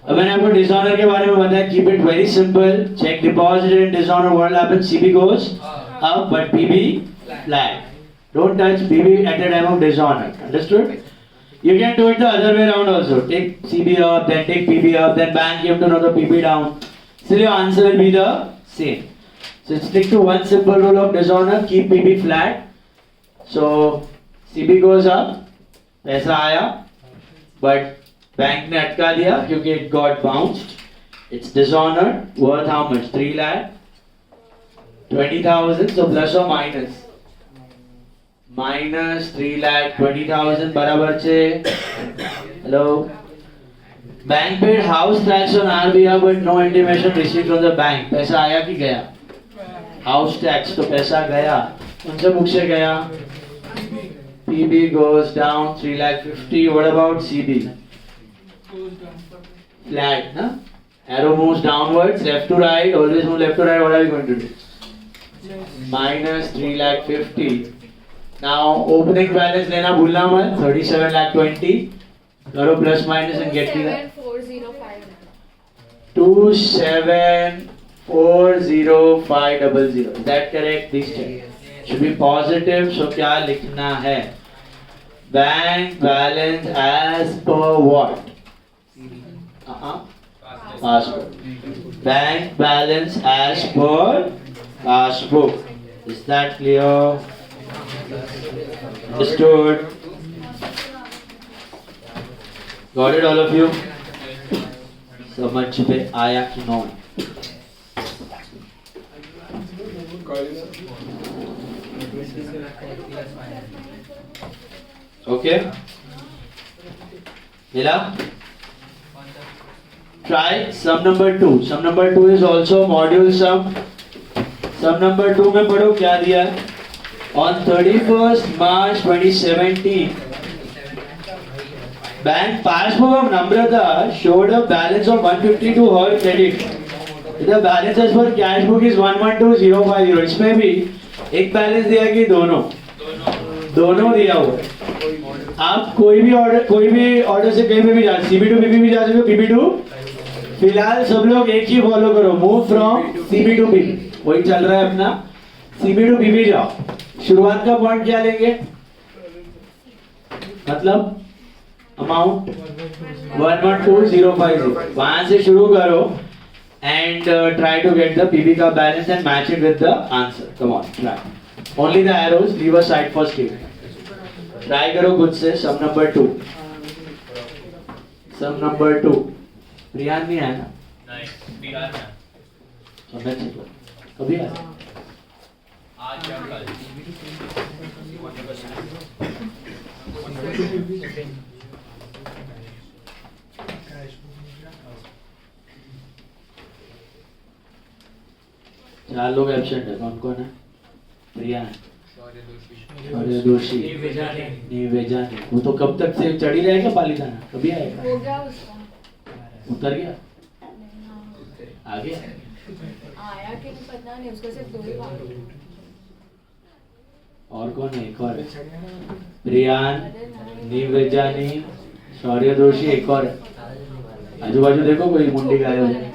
अब मैंने आपको डिसऑनर के बारे में बताया. Keep it very simple. Check deposited in dishonour, what will happen? CB goes up but PB flat. Don't touch PB at the time of dishonor. Understood? You can do it the other way around also. Take CB up, then take PB up, then bank you have to know the PB down. Still your answer will be the same. So stick to one simple rule of dishonor. Keep PB flat. So CB goes up, पैसा आया, but bank ने अटका दिया क्योंकि it got bounced. It's dishonored. Worth how much? 3 lakh 20,000. So plus or minus? Minus 3 lakh 20,000 बराबर से. Hello. Bank paid house tax on RBI but no intimation received from the bank. पैसा आया कि गया? House tax तो पैसा गया. कौन से बुक से गया? PB goes down 3 lakh 50. What about CB? Flat, na? Arrow moves downwards, left to right, always move left to right. What are we going to do? Minus 3 lakh 50. Now opening balance लेना भूलना मत. 37 lakh 20. करो plus minus and get to that. 2740,500. Is that correct? Please check. Should be positive. So क्या लिखना है? Bank balance as per what? Passbook. Bank balance as per passbook. Is that clear? Understood? Got it all of you? समझ पे आया कि नहीं? Okay? मिला? Try sum number 2. Sum number 2 is also module sum. Sum number 2 में पढ़ो क्या दिया है? On 31st March 2017, bank passbook of Namrata showed a balance of 150 to her credit. The balance as per cash book is 112,050. इसमें भी एक balance दिया कि दोनों दिया हुआ. आप कोई भी ऑर्डर से कहीं भी जा, CB to PB भी जा सकते हो, PB to. फिलहाल सब लोग एक ही फॉलो करो. Move from CB to PB. वही चल रहा है अपना. CB to PB जाओ. शुरुआत का पॉइंट क्या लेंगे? मतलब अमाउंट 112,050. वहां से शुरू करो and try to get the PB का balance and match it with the answer. Come on, try. Only the arrows, leave aside for skip. Try करो खुद से. Sum number 2. Sum number 2. Priyan नहीं आया ना? नहीं, बिहार में। समझ चलो. कभी आया? आज या कल। चार लोग एब्सेंट है. कौन कौन है? प्रिया है, शौर्य दोषी, निवेजानी. वो तो कब तक से चढ़ी रहेगा पालीताना? कभी आएगा? हो गया उसका उतर गया? आ गया? आया कि नहीं पता नहीं, उसको सिर्फ 2 ही बार. और कौन है? एक और है. प्रियान, निवेजानी, शौर्य दोषी, एक और है. आजू बाजू देखो कोई मुंडी गायब हो जाए.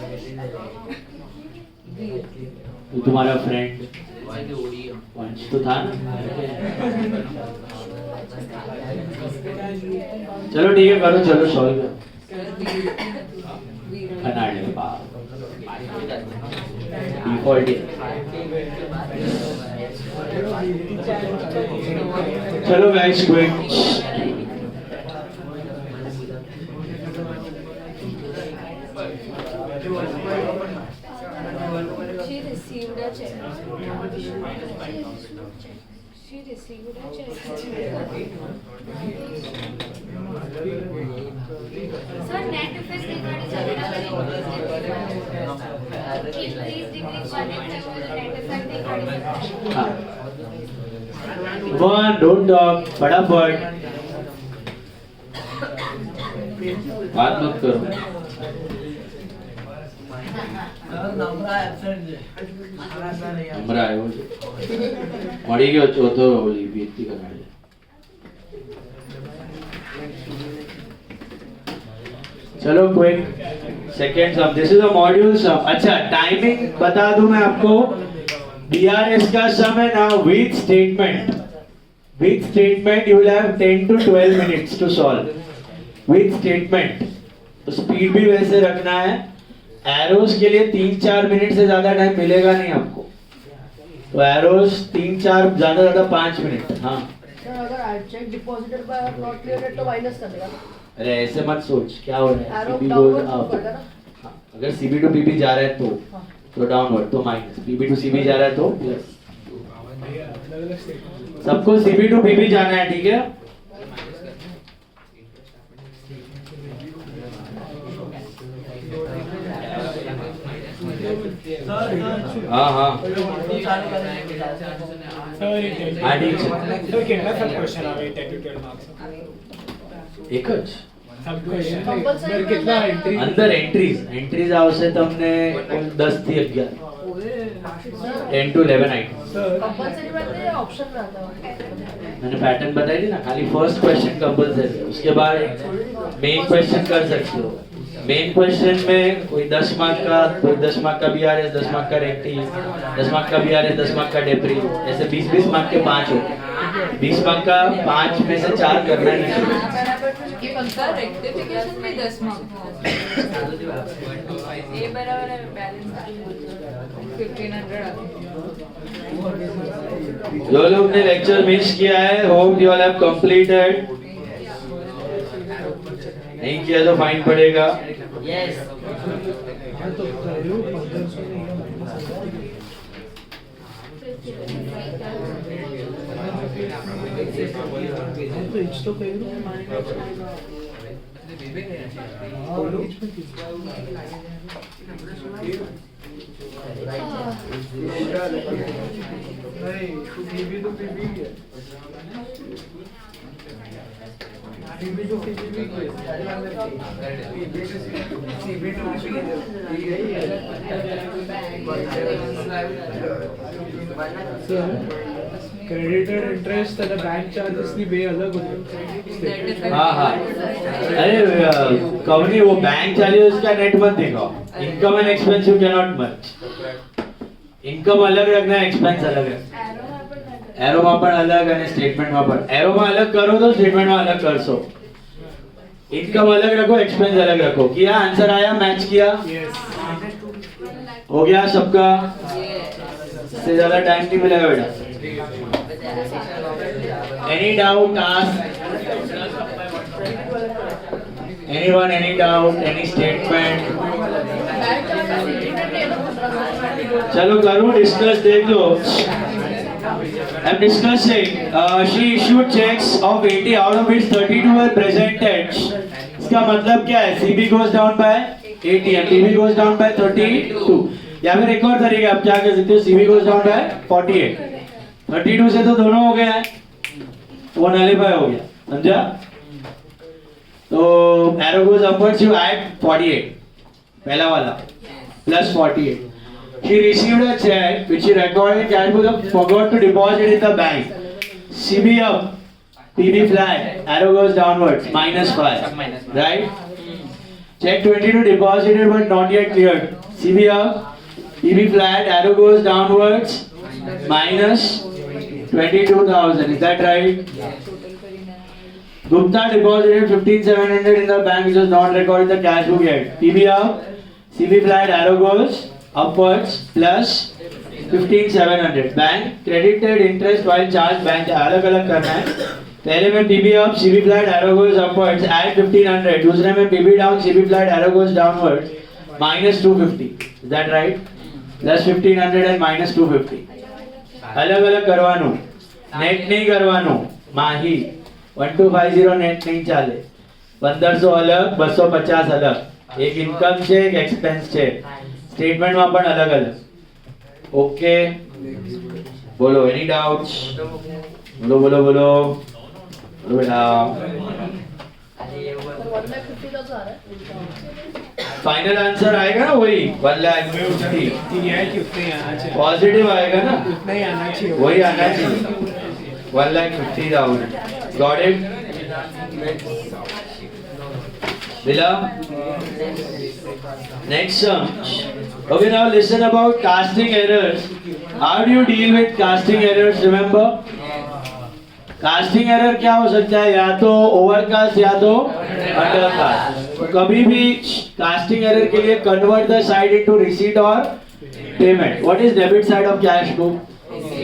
तो तुम्हारा फ्रेंड वंश तो था ना. चलो ठीक है, करो. चलो सॉल्व करो. कनाडे डिफॉल्ट. चलो guys quick. She received a check. She received a check. Sir, net effect दिखाने चलता है। Increase, decrease, one and seven with net effect दिखाने चलता है। हाँ. One, don't talk. फटाफट. बात मत करो. હમણાં આવ્યો છે. મળી ગયો ચોથો ઓલી વ્યક્તિ કરાડે. चलो quick second sum. This is a module sum. अच्छा टाइमिंग बता दूं मैं आपको. बीआरएस का सम है ना with statement. With statement you will have 10 to 12 minutes to solve. With statement. तो स्पीड भी वैसे रखना है. एरोस के लिए 3-4 मिनट से ज्यादा टाइम मिलेगा नहीं आपको. तो एरोस 3-4 ज्यादा 5 मिनट. हाँ सर अगर check deposited bye not clear तो माइनस कर देगा. अरे ऐसे मत सोच. क्या हो रहा है? Arrow CB downward goes up. पड़ेगा ना. हाँ, अगर CB to PB जा रहा है तो डाउनवर्ड, तो माइनस. PB to CB जा रहा है तो प्लस. सबको CB to PB जाना है, ठीक है? हाँ हाँ हाँ ठीक છે. સર કેટલા સબ ક્વેશ્ચન આવે 10 to 12 માર્ક્સ? એક જ. સબ ક્વેશ્ચન Compulsory સર કેટલા માં એન્ટ્રી? અંદર એન્ટ્રીઝ આવશે તમને 10 થી 11. 10 to 11 आइटम. સર कंपलसरी में आते हैं ऑप्शन में आता है. मैंने पैटर्न बताई थी ना. खाली फर्स्ट क्वेश्चन कंपलसरी है. उसके बाद मेन क्वेश्चन कर सकते हो. मेन क्वेश्चन में कोई 10 मार्क का, कोई 10 मार्क का बीआरएस, 10 मार्क का रेक्टी, 10 मार्क का बीआरएस, 10 मार्क का डेप्री, ऐसे 20-20 मार्क के 5 होते. 20 मार्क का 5 में से 4 करना ही चाहिए. ये बनता रेक्टिफिकेशन में 10 मार्क ये बराबर है बैलेंस 1500 जो लोग ने लेक्चर मिस किया है, hope you all have completed. नहीं किया तो फाइन पड़ेगा. ક્રેડિટેડ ઇન્ટરેસ્ટ અને બેંક ચાર્जेस ની બે અલગ હોય. हाँ हाँ. अरे कंपनी वो बैंक चार्जेस उसका नेट मत दिखाओ. Income and expense you can not much. Income अलग रखना है, एक्सपेंस अलग है. एरो में पण अलग અને સ્ટેટમેન્ટ માં પણ. એરો માં अलग करो तो स्टेटमेंट में अलग करशो. इनकम अलग रखो, एक्सपेंस अलग रखो. किया? आंसर आया? मैच किया? हो गया सबका? इससे ज्यादा टाइम नहीं मिलेगा बेटा. Any doubt? Ask. Anyone? Any doubt? Any statement? चलो करो डिस्कस. देख लो. I'm discussing. She issued checks of 80 out of which 32 were presented. इसका मतलब क्या है? CB goes down by 80 and PB goes down by 32. या फिर एक और तरीका आप क्या कर सकते हो? CB goes down by 48. 32 से तो दोनों हो गए हैं, वो नलिफाई हो गया. समझा? तो arrow goes upwards, you add 48. पहला वाला plus 48. She received a check which she recorded in cash book but forgot to deposit in the bank. CB up, PB flat, arrow goes downwards, -5. Right? Check 22 deposited but not yet cleared. CB up, PB flat, arrow goes downwards, -22,000. Is that right? Gupta deposited 15,700 in the bank which was not recorded in the cash book yet. PB up, CB flat, arrow goes upwards, plus 15,700. Bank credited interest while charged bank. अलग अलग करना है. पहले में PB up, CB flat, arrow goes upwards, add 1,500. दूसरे में PB down, CB flat, arrow goes downwards, -250. Is that right? Plus 1,500 and -250. अलग अलग करवानो. नेट नहीं करवानो. माही 1250 नेट नहीं ચાલે. 1500 अलग, 250 अलग. एक इनकम છે, એક એક્સપેન્સ છે. સ્ટેટમેન્ટમાં પણ અલગ અલગ. ઓકે, બોલો. એની ડાઉટ્સ? બોલો બોલો બોલો બોલો બેટા. 1,50,000 है. फाइनल आंसर आएगा ना वही 1,50,000. ये है कि उतने ही आना चाहिए. पॉजिटिव आएगा ना, उतना ही आना चाहिए. वही आना चाहिए. 1,50,000. Got it? Bila? Next sum. Okay, now listen about casting errors. How do you deal with casting errors? Remember? Casting error क्या हो सकता है? या तो ओवरकास्ट या तो अंडरकास्ट. कभी भी कास्टिंग एरर के लिए convert the side into receipt और payment. What is debit side of cash book?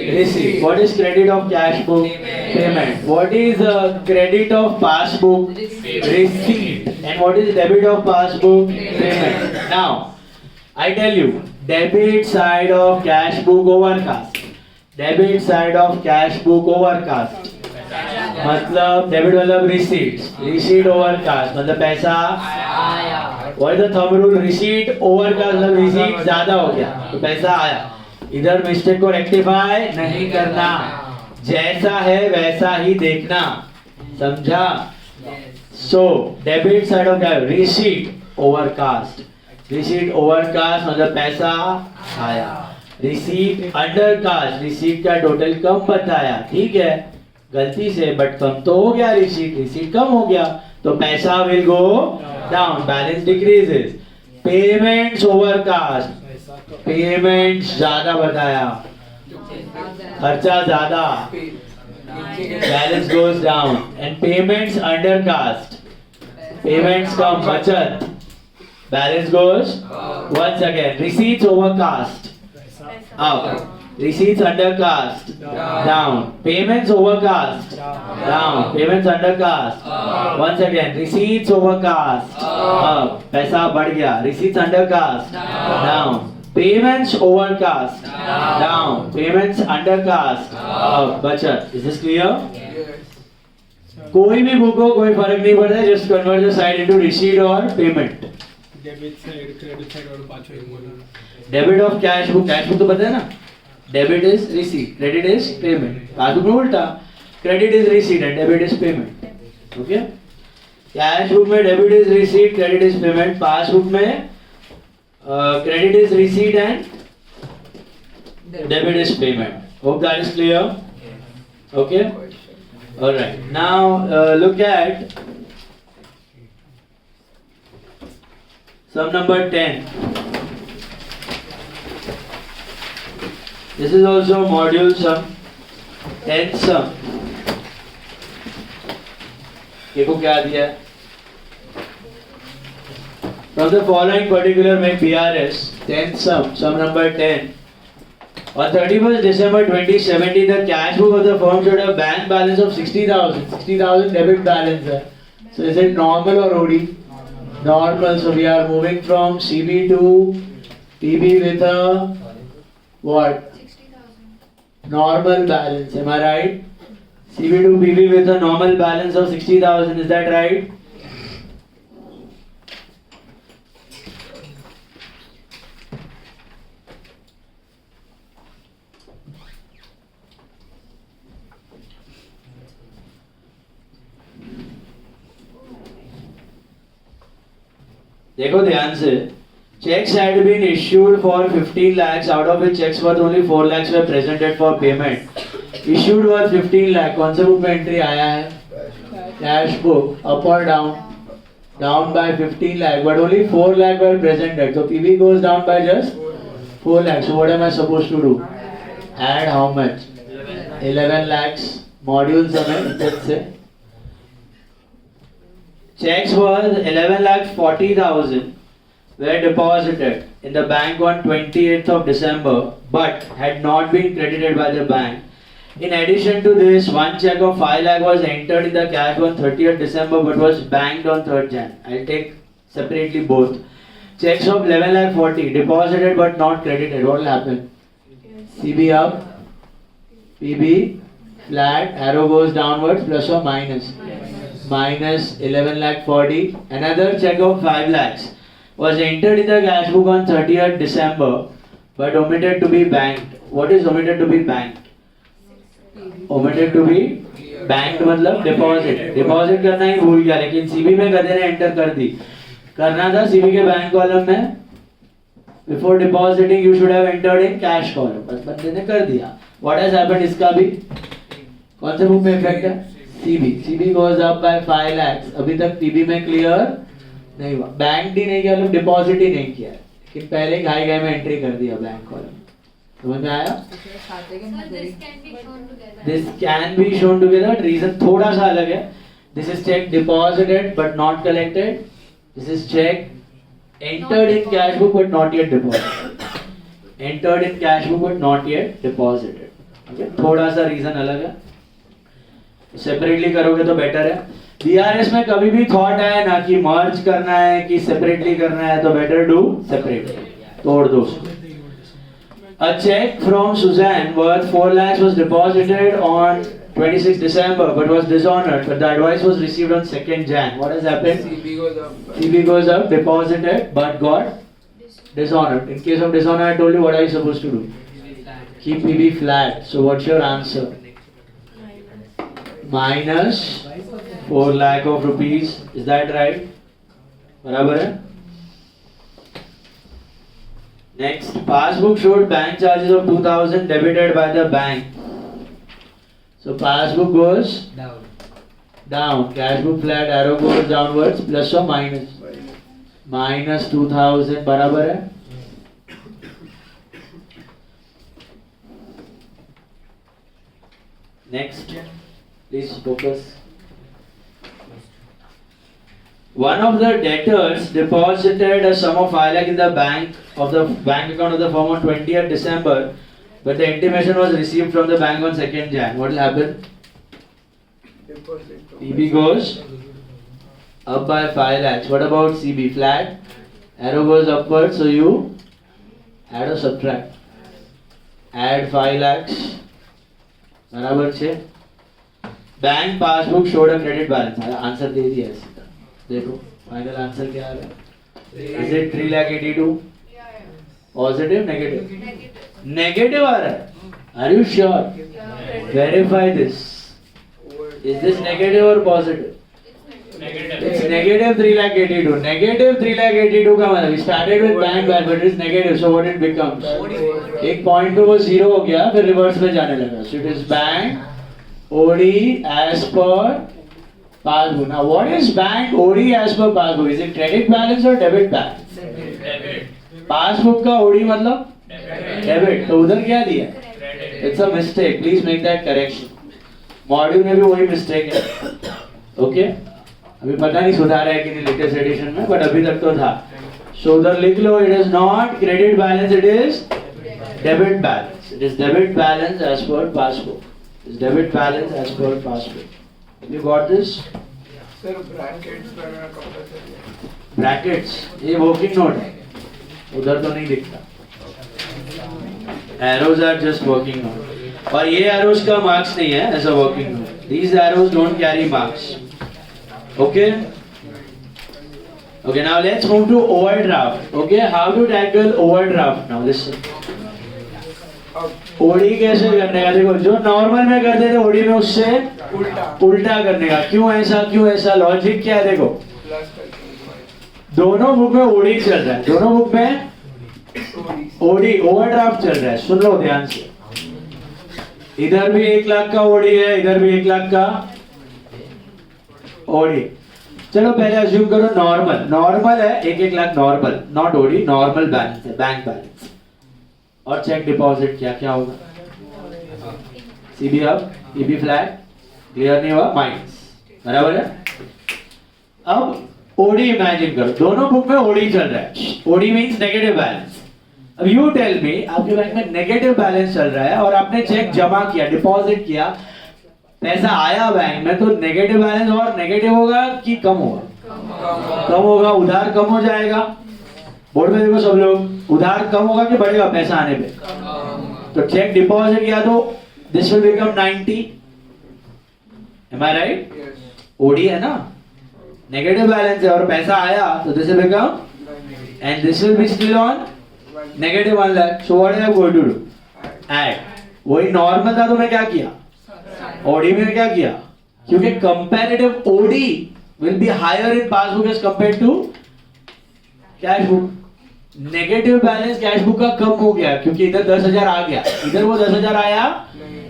Receipt. What is credit of cash book? Payment. What is credit of passbook? Receipt. And what is debit of passbook? Payment. Now, I tell you, debit side of cash book overcast. Debit side of cash book overcast. मतलब debit मतलब receipt. Receipt overcast मतलब पैसा आया. What is the thumb rule? Receipt overcast मतलब receipt ज्यादा हो गया तो पैसा आया. इधर मिस्टेक को रेक्टिफाई नहीं करना. जैसा है वैसा ही देखना. समझा? सो डेबिट साइड ऑफ क्या? Receipt overcast. रिसीट ओवरकास्ट मतलब पैसा आया. रिसीट अंडरकास्ट रिसीट का टोटल कम बताया. ठीक है, गलती से बट कम तो हो गया. रिसीट कम हो गया तो पैसा will go down. Balance decreases. Payments overcast. Payments ज्यादा बताया, खर्चा ज्यादा. Balance goes down. And payments undercast. Payments कम, बचत. Balance goes once again. Receipts overcast up. Receipts undercast down. Payments overcast down. Payments undercast once again. Receipts overcast up. पैसा बढ़ गया. Receipts undercast down. Payments overcast down. Payments undercast up. बचत. Is this clear? कोई भी book हो कोई फर्क नहीं पड़ता. Just convert the side into receipt or payment. Debit side, credit side और पांचों एक बोला. Debit of cash book. Cash book तो पता है ना. Debit is receipt, credit is payment. Passbook में उल्टा. Credit is receipt and debit is payment. Okay. Cash book में debit is receipt, credit is payment. Passbook में credit is receipt and debit is payment. Hope that is clear. Okay. Alright. Now look at sum number 10. This is also module sum. 10th sum. देखो क्या दिया है. From the following particular make BRS 10th sum number 10. On 31st December 2017, the cash book of the firm showed a bank balance of 60,000. 60,000 debit balance. So is it normal or OD? Normal. So we are moving from CB to PB with a what? 60,000. Normal balance. Am I right? CB to PB with a normal balance of 60,000. Is that right? देखो ध्यान से checks had been issued for 15 lakhs out of which checks worth only 4 lakhs were presented for payment. Issued worth 15 lakh. कौन से book में entry आया है? Cash book up or down? Down by 15 lakh, but only 4 lakh were presented. So PB goes down by just 4 lakhs. So what am I supposed to do? Add how much? 11 lakhs. Modules हमें let's say. Checks worth 11,40,000 were deposited in the bank on 28th of December but had not been credited by the bank. In addition to this, one check of 5 lakh was entered in the cash on 30th December but was banked on 3rd Jan. I'll take separately both. Checks of 11,40,000 deposited but not credited. What will happen? CB up, PB flat, arrow goes downwards, plus or minus. Minus 11,40,000. Another check of 5 lakhs was entered in the cash book on 30th December but omitted to be banked. What is omitted to be banked? Omitted to be banked मतलब deposit करना ही भूल गया लेकिन CB में गधे ने enter कर दी. करना था CB के बैंक कॉलम में. Before depositing you should have entered in cash column. बस बंदे ने कर दिया. What has happened इसका भी कौन से बुक में इफेक्ट है? CB goes up by 5 lakhs. अभी तक PB में क्लियर नहीं हुआ. बैंक ही नहीं किया मतलब डिपॉजिट ही नहीं किया लेकिन पहले घाई में एंट्री कर दिया बैंक कॉलम. समझ में आया? This can be shown together. This can be shown together. Reason थोड़ा सा अलग है. This is check deposited but not collected. This is check entered in cash book but not yet deposited. Entered in cash book but not yet deposited. Okay? थोड़ा सा reason अलग है. Separately करोगे तो बेटर है. बीआरएस में कभी भी थॉट आए ना कि मर्ज करना है कि सेपरेटली करना है तो बेटर डू सेपरेटली. तोड़ दो उसको. A check from Suzanne worth 4 lakhs was deposited on 26 December but was dishonored. But the advice was received on 2nd Jan. What has happened? CB goes up, deposited but got dishonored. In case of dishonor, I told you what are you supposed to do? Keep PB flat. So what's your answer? Minus 4 lakh of rupees. Is that right? बराबर है. Next, passbook showed bank charges of 2,000 debited by the bank. So passbook goes down. Cash book flat, arrow goes downwards, plus or minus. Minus 2,000 बराबर है. Next, please focus. One of the debtors deposited a sum of 5 lakh in the bank account of the firm on 20th December, but the intimation was received from the bank on 2nd Jan. What will happen? PB goes up by 5 lakhs. What about CB? Flat. Arrow goes upwards, so you add or subtract. Add 5 lakhs. बराबर 6. Bank passbook showed a credit balance. Answer दे दिया है. देखो final answer क्या आ रहा है. Is it 3,82,000? Positive, negative? Negative आ रहा है. Are you sure? Verify this. Is this negative or positive? It's negative 3,82,000. Negative 3,82,000 का मतलब started with bank balance but it's negative, so what it becomes? एक point पे वो जीरो हो गया फिर रिवर्स में जाने लगा. So it is bank OD as per passbook. Now what is bank OD as per passbook? Is it credit balance or debit balance? Debit. Passbook का OD मतलब debit. तो उधर क्या दिया? It's a mistake. Please make that correction. Module में भी वही mistake है. ओके अभी पता नहीं सुधारा है कि नहीं लेटेस्ट एडिशन में बट अभी तक तो था. So उधर लिख लो, it is not credit balance, it is debit balance. It is debit balance as per passbook. It is debit balance as per passbook. You got this? Sir brackets वगैरह compulsory है. Brackets, ये working note है, उधर तो नहीं दिखता. Arrows are just working note. और ये arrows का marks नहीं है, ऐसा working note. These arrows don't carry marks. Okay? Okay, now let's move to overdraft. Okay, how to tackle overdraft now? Listen. OD कैसे करने का? देखो, जो नॉर्मल में करते थे ओडी में उससे उल्टा करने का. क्यों ऐसा? लॉजिक क्या है? देखो, दोनों बुक में ओडी चल रहा है, दोनों बुक में ओडी ओवरड्राफ्ट चल रहा है. सुन लो ध्यान से. इधर भी 1 लाख का ओडी है, इधर भी 1 लाख का ओडी. चलो पहले अज्यूम करो नॉर्मल है, 1 lakh normal, not OD, normal balance है, बैंक बैलेंस. और चेक डिपॉजिट क्या होगा? CB up, EB flat, clear नहीं हुआ, माइनस, बराबर है. अब ओडी इमेजिन करो, दोनों बुक में ओडी चल रहा है. OD means negative balance. अब यू टेल मी, आपके बैंक में नेगेटिव बैलेंस चल रहा है और आपने चेक जमा किया, डिपॉजिट किया, पैसा आया बैंक में, तो नेगेटिव बैलेंस और नेगेटिव होगा कि कम होगा? कम होगा. उधार कम हो जाएगा. बोर्ड में देखो सब लोग, उधार कम होगा कि बढ़ेगा पैसा आने पे? तो चेक डिपॉजिट किया तो this will become 90. Am I right? OD है ना, नेगेटिव बैलेंस है और पैसा आया तो this will become, and this will be still on negative 1 lakh. So what I am going to do? Add. वही नॉर्मल था तो मैं क्या किया? ओडी में क्या किया? क्योंकि comparative OD will be higher in passbook as compared to cash book. Negative balance cash book का कम हो गया क्योंकि इधर 10,000 आ गया, इधर वो 10,000 आया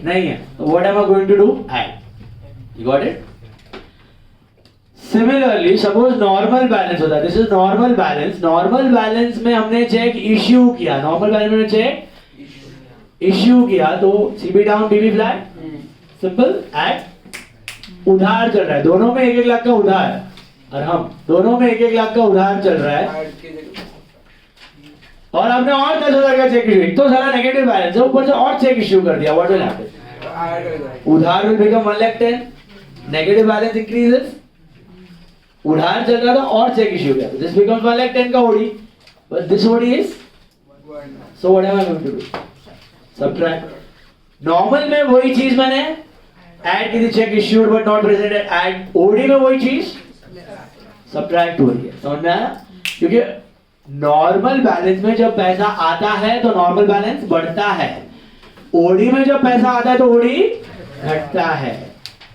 नहीं है. तो what am I going to do? Add. You got it? Similarly suppose normal balance होता है, this is normal balance. Normal balance में हमने चेक इश्यू किया, नॉर्मल बैलेंस में चेक इश्यू किया तो CB down, BB flat, simple. Add. उधार चल रहा है, दोनों में 1 लाख का उधार है और हम दोनों में 1 लाख का उधार चल रहा है और हमने और 10,000 का चेक इश्यू. तो सारा नेगेटिव बैलेंस है, ऊपर से और चेक इश्यू कर दिया. What will happen? उधार will become 1,10,000, negative balance increases. उधार चल रहा था और चेक इश्यू किया, दिस बिकम्स 1,10,000 का OD, but this OD is, so what am I going to do? Subtract. Normal में वही चीज मैंने ऐड की थी, cheque issued but not presented. Add. OD में वही चीज सबट्रैक्ट हो रही है. समझ में आया? क्योंकि नॉर्मल बैलेंस में जब पैसा आता है तो नॉर्मल बैलेंस बढ़ता है, ओडी में जब पैसा आता है तो ओडी घटता है.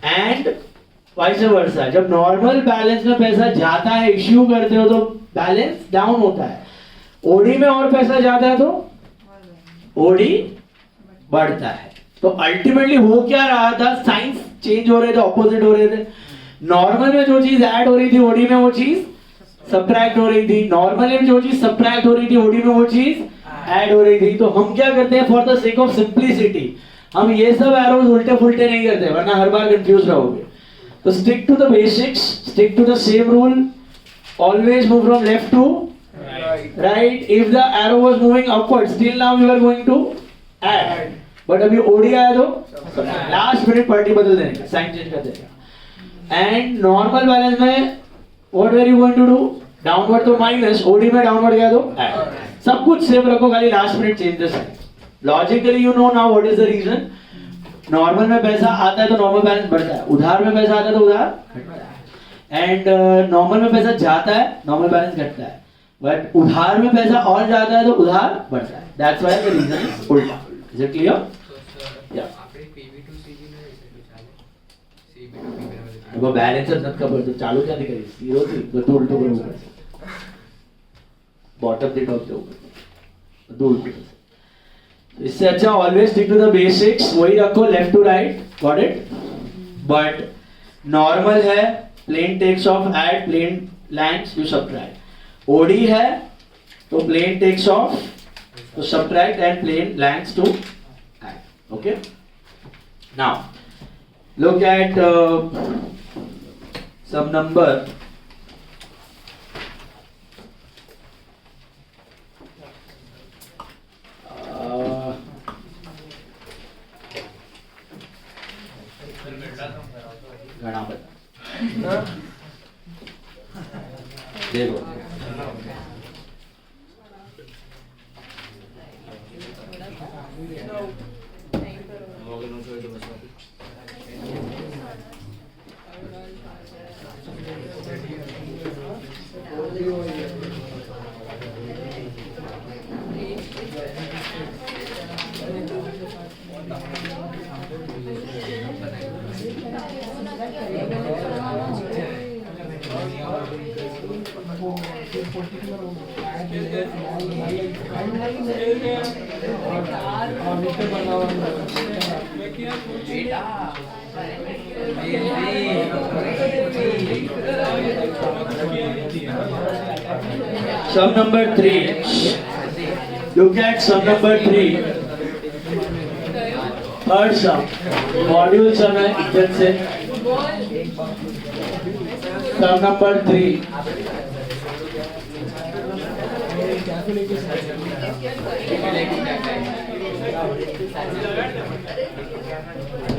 एंड वाइस वर्सा, जब नॉर्मल बैलेंस में पैसा जाता है, इश्यू करते हो तो बैलेंस डाउन होता है. ओडी में और पैसा जाता है तो ओडी बढ़ता है. तो अल्टीमेटली हो क्या रहा था? साइंस चेंज हो रहे थे, ऑपोजिट हो रहे थे. नॉर्मल में जो चीज ऐड हो रही थी ओडी में वो चीज सबट्रैक्ट हो रही थी. नॉर्मल में जो चीज सबट्रैक्ट हो रही थी ओडी में वो चीज ऐड हो रही थी. तो हम क्या करते हैं, for the sake of simplicity, हम ये सब एरोज उल्टे फुल्टे नहीं करते, वरना हर बार कंफ्यूज रहोगे. तो stick to the basics, stick to the same rule, always move from left to right. If the arrow was moving upward, still now we are going to add, but अभी OD आया तो last minute party बदल देने का, sign change कर देगा. And normal balance में what were you going to do? Downward तो माइनस, ओडी में डाउनवर्ड गया तो ऐड. सब कुछ सेम रखो, खाली last minute change the sign. Logically you know now what is the reason. Normal में पैसा आता है तो नॉर्मल बैलेंस बढ़ता है, उधार में पैसा आता है तो उधार घटता है. एंड नॉर्मल में पैसा जाता है, नॉर्मल बैलेंस घटता है. बट उधार में पैसा और जाता है तो उधार बढ़ता है. That's why the reason is उल्टा. Is it clear? या वो बैलेंस नत का तो चालू क्या दिख रही है? जीरो थी तो उल्टो करो, बॉटम से टॉप से ऊपर दो उल्टो. इससे अच्छा always stick to the basics, वही रखो, left to right. Got it? But normal है, plane takes off, add, plane lands, you subtract. OD है तो प्लेन टेक्स ऑफ तो subtract and plane lands to add. Okay, now look at some number. घना पता देखो Sum number 3. Look at sum number 3. Third sum. Module sum है इज्जत से. Sum number 3.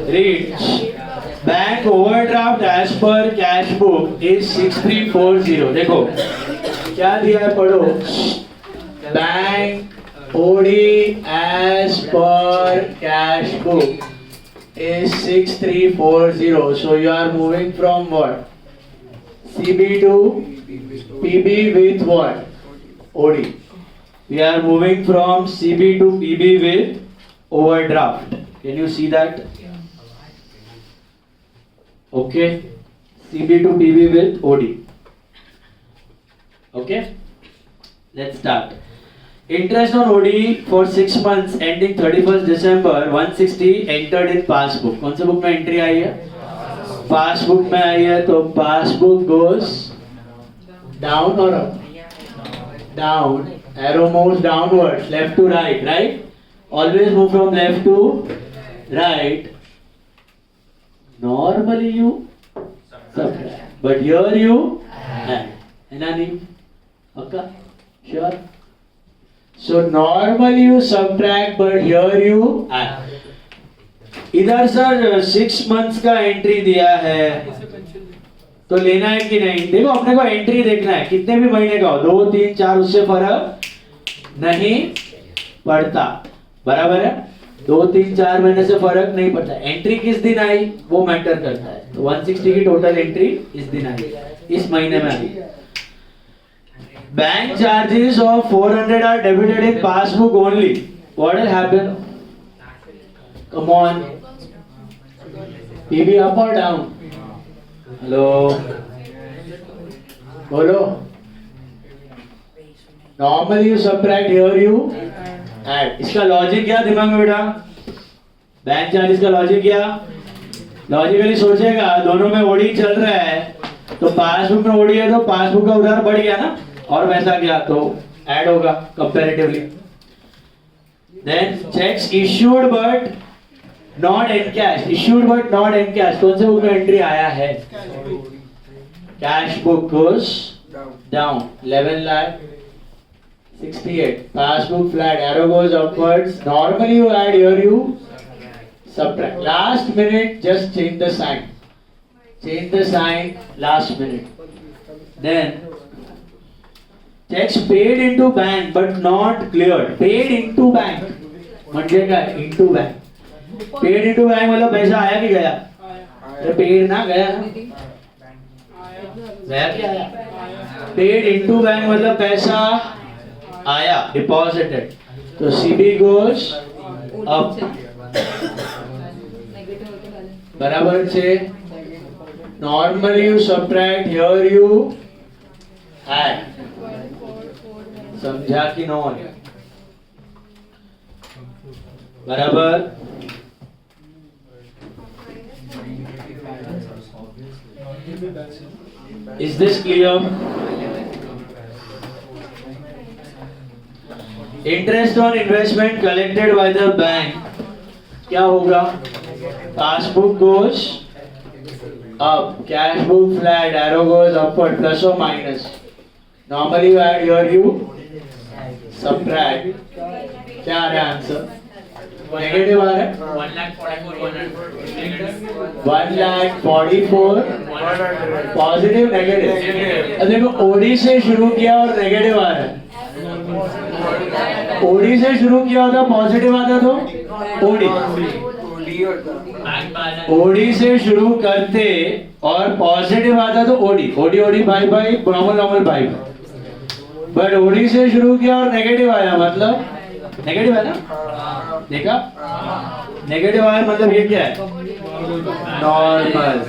Reads. Bank overdraft as per cash book is 6340. देखो क्या दिया है पढ़ो. Bank OD as per cash book is 6340. So you are moving from what? CB to PB with what? OD. We are moving from CB to PB with overdraft. Can you see that? Okay. CB to PB with OD. Okay. Let's start. Interest on OD for 6 months ending 31st December 160 entered in passbook. कौन से book में entry आई है? Passbook में आई है. तो passbook goes down or up? Down. Arrow moves downwards, left to right, right? Always move from left to right. Normally you subtract, but here you add. Enani? Okay? Sure? So normally you subtract, but here you add. इधर sir 6 months का entry दिया है तो लेना है कि नहीं. देखो अपने को एंट्री देखना है कितने भी महीने का हो, 2, 3, 4 उससे फर्क नहीं पड़ता. बराबर है. 2, 3, 4 महीने से फर्क नहीं पड़ता. एंट्री किस दिन आई वो मैटर करता है. तो 160 की टोटल एंट्री इस दिन आई, इस महीने में आई. Bank charges of 400 are debited in passbook only. What will happen? Come on. PB up or down? Hello. बोलो. Normally you subtract, here you add. इसका लॉजिक क्या दिमाग में बेटा? बैंक चार्जेस का लॉजिक क्या? लॉजिकली सोचेगा दोनों में ओडी चल रहा है तो पासबुक में ओडी है तो पासबुक का उधार बढ़ गया ना, और वैसा क्या तो ऐड होगा comparatively. Then cheques issued but not encash. Issued but not encash कौन से बुक में एंट्री आया है? Cash book goes down 11,68,000. Passbook flat, arrow goes upwards. Normally you add, here you subtract. Last minute just change the sign. Change the sign last minute. Then checks paid into bank but not cleared. Paid into bank म्हणजे काय? Into bank. Paid into bank मतलब पैसा आया कि गया? अरे paid ना गया ना? गया क्या आया? Paid into bank मतलब पैसा आया, deposited. तो CB goes up. बराबर से. Normally you subtract, here you add. समझा कि नॉन? बराबर. Is this clear? Interest on investment collected by the bank क्या होगा? Passbook goes up, cash book flat, arrow goes upward, plus or minus. Normally you add, here you subtract. क्या आ रहा है answer? Negative आ रहा है 1,44,144 positive negative. अब देखो OD से शुरू किया और नेगेटिव आ रहा है। ओडी से शुरू किया होता पॉजिटिव आता तो ओडी। ओडी से शुरू करते और पॉजिटिव आता तो ओडी ओडी ओडी भाई भाई नॉर्मल नॉर्मल भाई। बट ओडी से शुरू किया और नेगेटिव आया मतलब नेगेटिव है ना, देखा नेगेटिव आया मतलब ये क्या है normal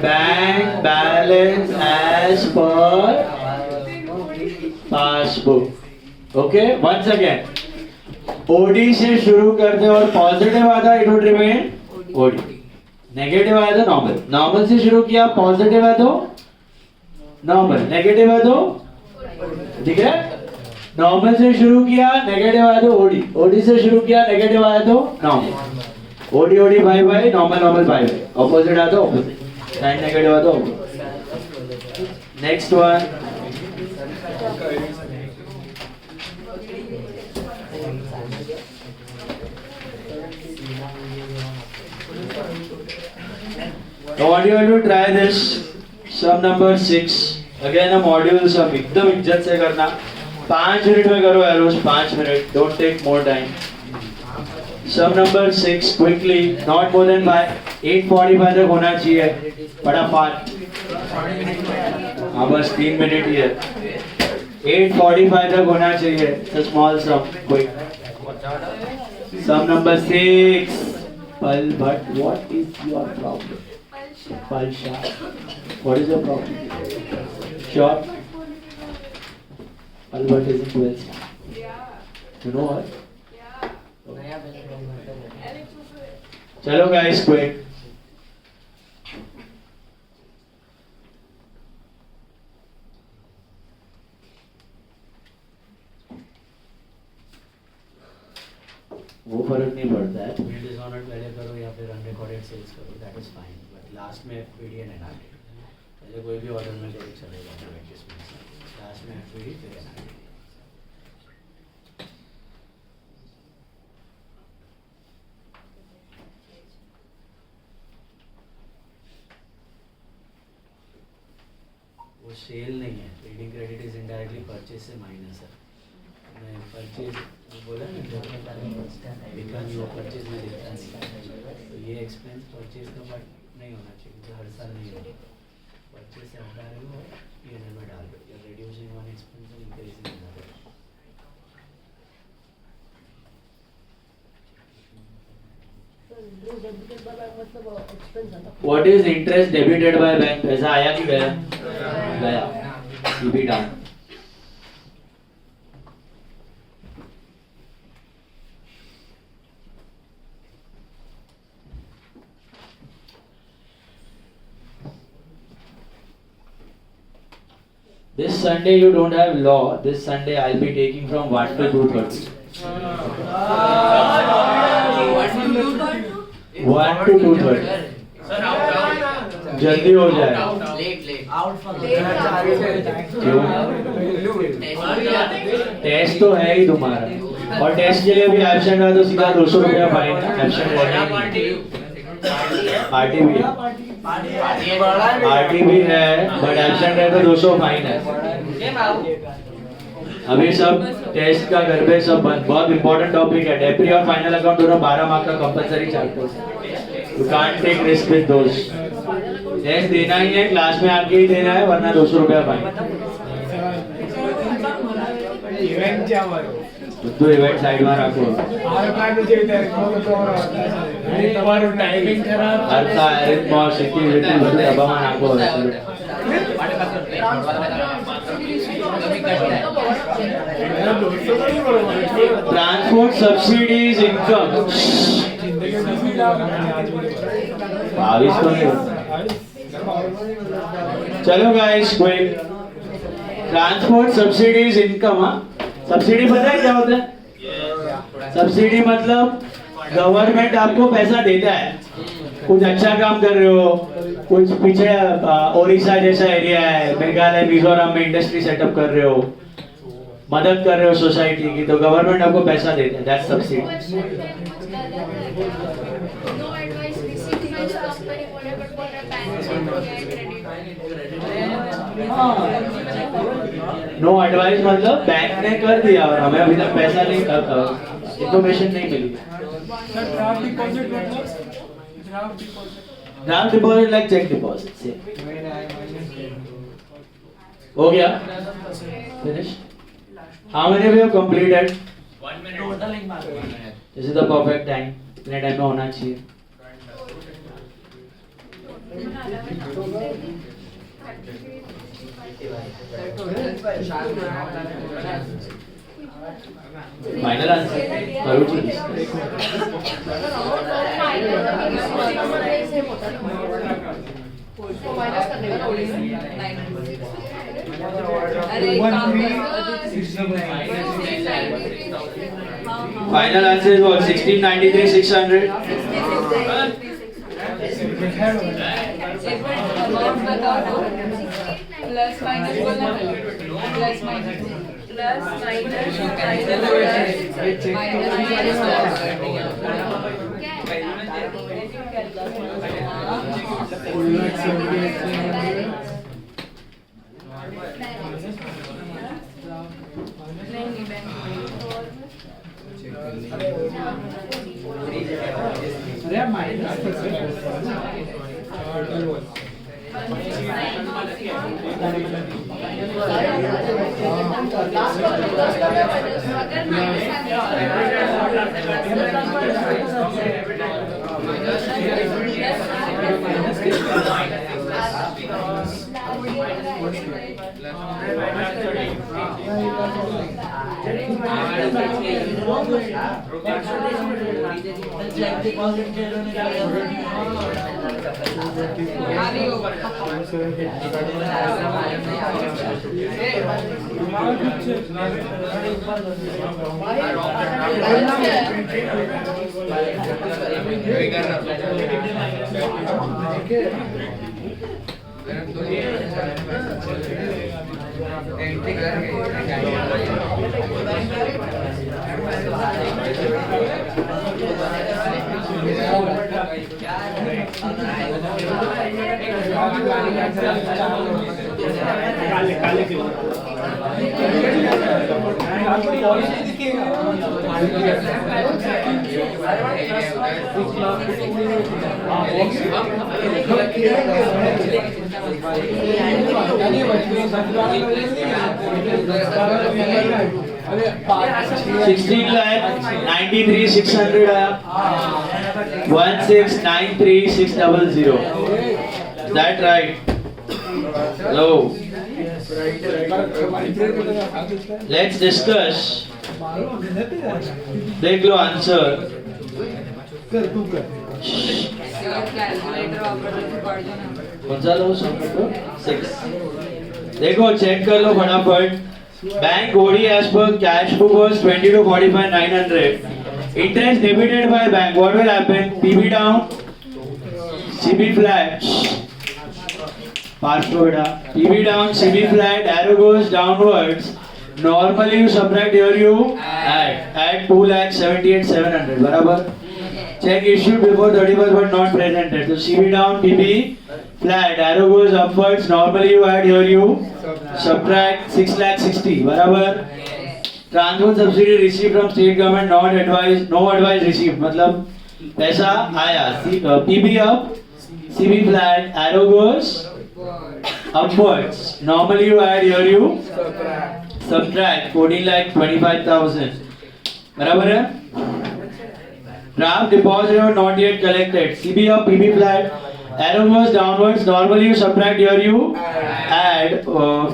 bank balance as per passbook. Okay once again OD से शुरू करते और पॉजिटिव आता it would remain OD, negative आया तो नॉर्मल, नॉर्मल से शुरू किया पॉजिटिव है तो नॉर्मल, नेगेटिव है तो ठीक है, नॉर्मल से शुरू किया नेगेटिव आया तो ओडी, ओडी से शुरू किया नेगेटिव आया तो नॉर्मल, ओडी ओडी भाई भाई नॉर्मल नॉर्मल भाई भाई, ऑपोजिट आया तो ऑपोजिट, साइन नेगेटिव आया तो opposite. Next one I want you all to try this sum number 6 again a module sum एकदम इज्जत से करना 5 मिनट में करो arrows 5 minute don't take more time sum number 6 quickly not more than 8:45 तक होना चाहिए फटाफट हाँ बस 3 मिनट ही है 8:45 तक होना चाहिए a small sum quick sum number 6 Pal but what is your problem Palsha. What is your problem? Sure. Albert is in 12th standard. You know what? Chalo guys, quick. वो फर्क नहीं पड़ता है डिसऑनर्ड पहले करो या फिर अनरिकॉर्डेड सेल्स करो that is fine but last में एफपीडी एंड एनआरटी पहले कोई भी ऑर्डर में करो चलेगा लास्ट में एफपीडी फिर एनआरटी वो सेल नहीं है trading credit is indirectly purchase से माइनस है मैं परचेज बोला ना बिकॉज वो परचेज में देता नहीं तो ये एक्सपेंस परचेज का बट नहीं होना चाहिए हर साल नहीं होगा परचेज से हटा रहे हो ये में डाल दो या रिड्यूसिंग वन एक्सपेंस और increasing another what is interest debited by bank पैसा आया कि गया गया CB down This Sunday you don't have law. This Sunday I'll be taking from 1 to 2:30. 1 to 2:30. जल्दी हो जाए। क्यों? टेस्ट तो है ही तुम्हारा और टेस्ट के लिए भी एब्सेंट है तो सीधा 200 रुपया फाइन एब्सेंट पार्टी भी है पार्टी भी है बट एब्सेंट है तो 200 फाइन है। अभी सब टेस्ट का घर पे सब बंद बहुत इंपॉर्टेंट टॉपिक है डेप्री और फाइनल अकाउंट दोनों 12 मार्क का compulsory chapter you can't take risk with those test देना ही है क्लास में आके ही देना है वरना 200 रुपया फाइन। इवेंट क्या हुआ तो इवेंट साइड में रखो टाइमिंग खराब अर्था एरिथ मॉर सिक्योरिटी બધું ડબ્બામાં નાખો ट्रांसपोर्ट सब्सिडीज इनकम 22 तो नहीं चलो guys quick transport subsidies income हाँ सब्सिडी पता है क्या होता है सब्सिडी मतलब गवर्नमेंट आपको पैसा देता है कुछ अच्छा काम कर रहे हो कुछ पीछे ओडिशा जैसा एरिया है मेघालय मिजोरम में इंडस्ट्री सेटअप कर रहे हो मदद कर रहे हो सोसाइटी की, तो गवर्नमेंट आपको पैसा देते हैं, दैट्स सब्सिडी। Question then कुछ गलत है क्या? No advice received by staff का report है, but बोल रहा है bank check हो गया है credit। नो एडवाइस मतलब बैंक ने कर दिया और हमें अभी तक पैसा नहीं, इंफॉर्मेशन नहीं मिली। Draft deposit like cheque deposit से हो गया, finish. How many we have completed? 1 minute. This is the perfect time, इतने टाइम में होना चाहिए। फाइनल आंसर करो जी। सेम होता है तो माइनस करने का थोड़ी सी। अरे एक काम कर फाइनल आंसर इज व्हाट? 1693 600। एक मिनट अमाउंट बताओ तो प्लस माइनस बोलना प्लस माइनस $16 lakh 93 600 आया, 1693 600. Is that right? Hello. Let's discuss. देख लो आंसर। कैलकुलेटर वापर पढ़ दो ना। कौन सा लो? 6। देखो चेक कर लो फटाफट। Bank OD as per cash book was 20 to 45 900. Interest debited by bank. What will happen? PB down, CB flat. Pass through it. PB down, CB flat. Arrow goes downwards. Normally you subtract here, you add 2,78,700. बराबर? Check issued before 31st but not presented. So CB down, PB flat. Arrow goes upwards. Normally you add here, you subtract 6,60,000. बराबर? Transfer subsidy received from state government, not advised, no advice received. मतलब पैसा आया, PB up, CB flat. Arrow goes upwards. Normally you add here, you subtract 14,25,000. बराबर है? Draft deposit not yet collected. CB up, PB flat. Arrow goes downwards. Normally you subtract here, you add